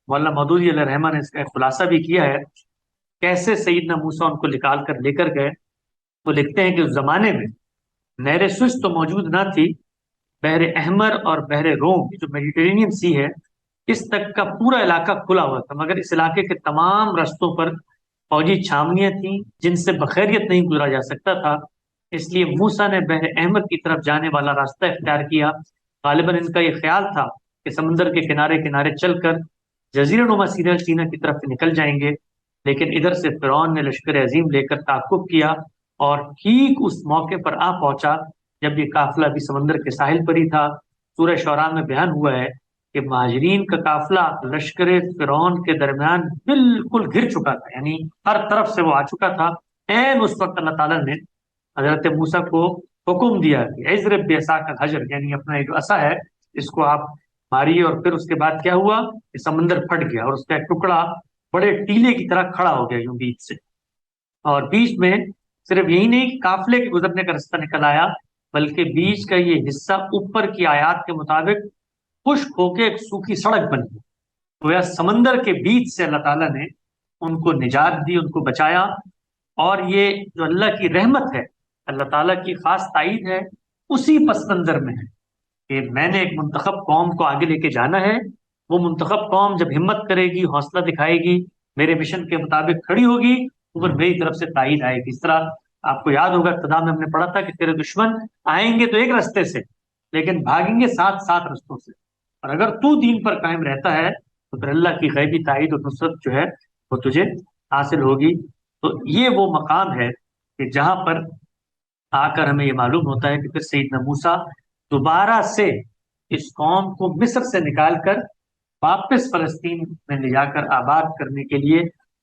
مولانا مودودی علیہ رحمٰ نے اس کا ایک خلاصہ بھی کیا ہے، کیسے سیدنا موسیٰ ان کو نکال کر لے کر گئے۔ وہ لکھتے ہیں کہ اس زمانے میں نہر سوئس تو موجود نہ تھی، بحر احمر اور بحر روم جو میڈیٹرینین سی ہے اس تک کا پورا علاقہ کھلا ہوا تھا، مگر اس علاقے کے تمام رستوں پر فوجی چھاونیاں تھیں جن سے بخیریت نہیں گزرا جا سکتا تھا۔ اس لیے موسیٰ نے بحر احمر کی طرف جانے والا راستہ اختیار کیا۔ غالباً ان کا یہ خیال تھا کہ سمندر کے کنارے کنارے چل کر جزیرہ نما سینا کی طرف نکل جائیں گے، لیکن ادھر سے فرعون نے لشکر عظیم لے کر تعاقب کیا اور ٹھیک اس موقع پر آ پہنچا جب یہ قافلہ بھی سمندر کے ساحل پر ہی تھا۔ سورہ شعراء میں بیان ہوا ہے کہ مہاجرین کا قافلہ لشکر فرعون کے درمیان بالکل گھر چکا تھا، یعنی ہر طرف سے وہ آ چکا تھا۔ این اس وقت اللہ تعالیٰ نے حضرت موسیٰ کو حکم دیا کہ اضرب بعصاک الحجر، یعنی اپنا ایک عصا ہے اس کو آپ ماری، اور پھر اس کے بعد کیا ہوا کہ سمندر پھٹ گیا اور اس کا ایک ٹکڑا بڑے ٹیلے کی طرح کھڑا ہو گیا یوں بیچ سے، اور بیچ میں صرف یہی نہیں کہ قافلے کے گزرنے کا رستہ نکل آیا، بلکہ بیچ کا یہ حصہ اوپر کی آیات کے مطابق خشک ہو کے ایک سوکھی سڑک بن گئی۔ گویا سمندر کے بیچ سے اللہ تعالیٰ نے ان کو نجات دی، ان کو بچایا۔ اور یہ جو اللہ کی رحمت ہے، اللہ تعالیٰ کی خاص تائید ہے، اسی پس منظر میں ہے کہ میں نے ایک منتخب قوم کو آگے لے کے جانا ہے، وہ منتخب قوم جب ہمت کرے گی، حوصلہ دکھائے گی، میرے مشن کے مطابق کھڑی ہوگی، تو پھر میری طرف سے تائید آئے گی۔ اس طرح آپ کو یاد ہوگا ابتدا میں ہم نے پڑھا تھا کہ تیرے دشمن آئیں گے تو ایک رستے سے، لیکن بھاگیں گے سات سات رستوں سے، اور اگر تو دین پر قائم رہتا ہے تو پھر اللہ کی غیبی تائید اور نصرت جو ہے وہ تجھے حاصل ہوگی۔ تو یہ وہ مقام ہے کہ جہاں پر آ کر ہمیں یہ معلوم ہوتا ہے کہ پھر سیدنا موسیٰ دوبارہ سے اس قوم کو مصر سے نکال کر واپس فلسطین میں لے جا کر آباد کرنے کے لیے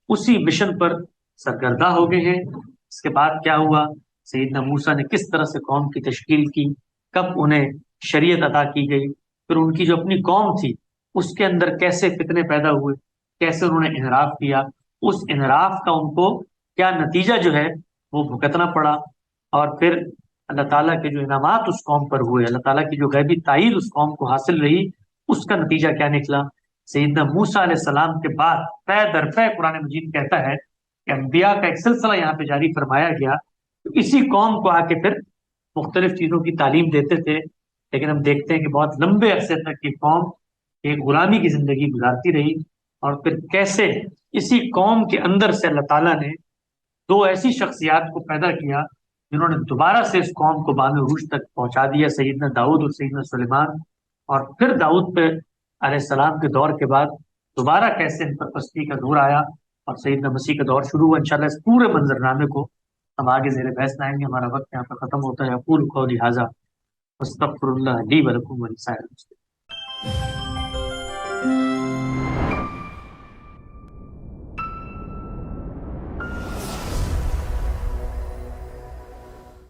اسی مشن پر سرگردہ ہو گئے ہیں۔ اس کے بعد کیا ہوا، سیدنا موسیٰ نے کس طرح سے قوم کی تشکیل کی، کب انہیں شریعت عطا کی گئی، پھر ان کی جو اپنی قوم تھی اس کے اندر کیسے فتنے پیدا ہوئے، کیسے انہوں نے انحراف کیا، اس انحراف کا ان کو کیا نتیجہ جو ہے وہ بھگتنا پڑا، اور پھر اللہ تعالیٰ کے جو انعامات اس قوم پر ہوئے، اللہ تعالیٰ کی جو غیبی تائید اس قوم کو حاصل رہی، اس کا نتیجہ کیا نکلا۔ سیدنا موسیٰ علیہ السلام کے بعد پے در پے قرآن مجید کہتا ہے کہ انبیاء کا ایک سلسلہ یہاں پہ جاری فرمایا گیا، تو اسی قوم کو آ کے پھر مختلف چیزوں کی تعلیم دیتے تھے، لیکن ہم دیکھتے ہیں کہ بہت لمبے عرصے تک یہ قوم ایک غلامی کی زندگی گزارتی رہی، اور پھر کیسے اسی قوم کے اندر سے اللہ تعالیٰ نے دو ایسی شخصیات کو پیدا کیا جنہوں نے دوبارہ سے اس قوم کو بام عروج تک پہنچا دیا، سیدنا داؤد اور سیدنا سلیمان۔ اور پھر داؤد پہ علیہ السلام کے دور کے بعد دوبارہ کیسے ان پر پستی کا دور آیا اور سیدنا مسیح کا دور شروع ہوا۔ انشاءاللہ اس پورے منظرنامے کو ہم آگے زیر بحث لائیں گے۔ ہمارا وقت یہاں پہ ختم ہوتا ہے۔ اقول قولی ھذا واستغفر اللہ لی ولکم ولسائر المسلمین۔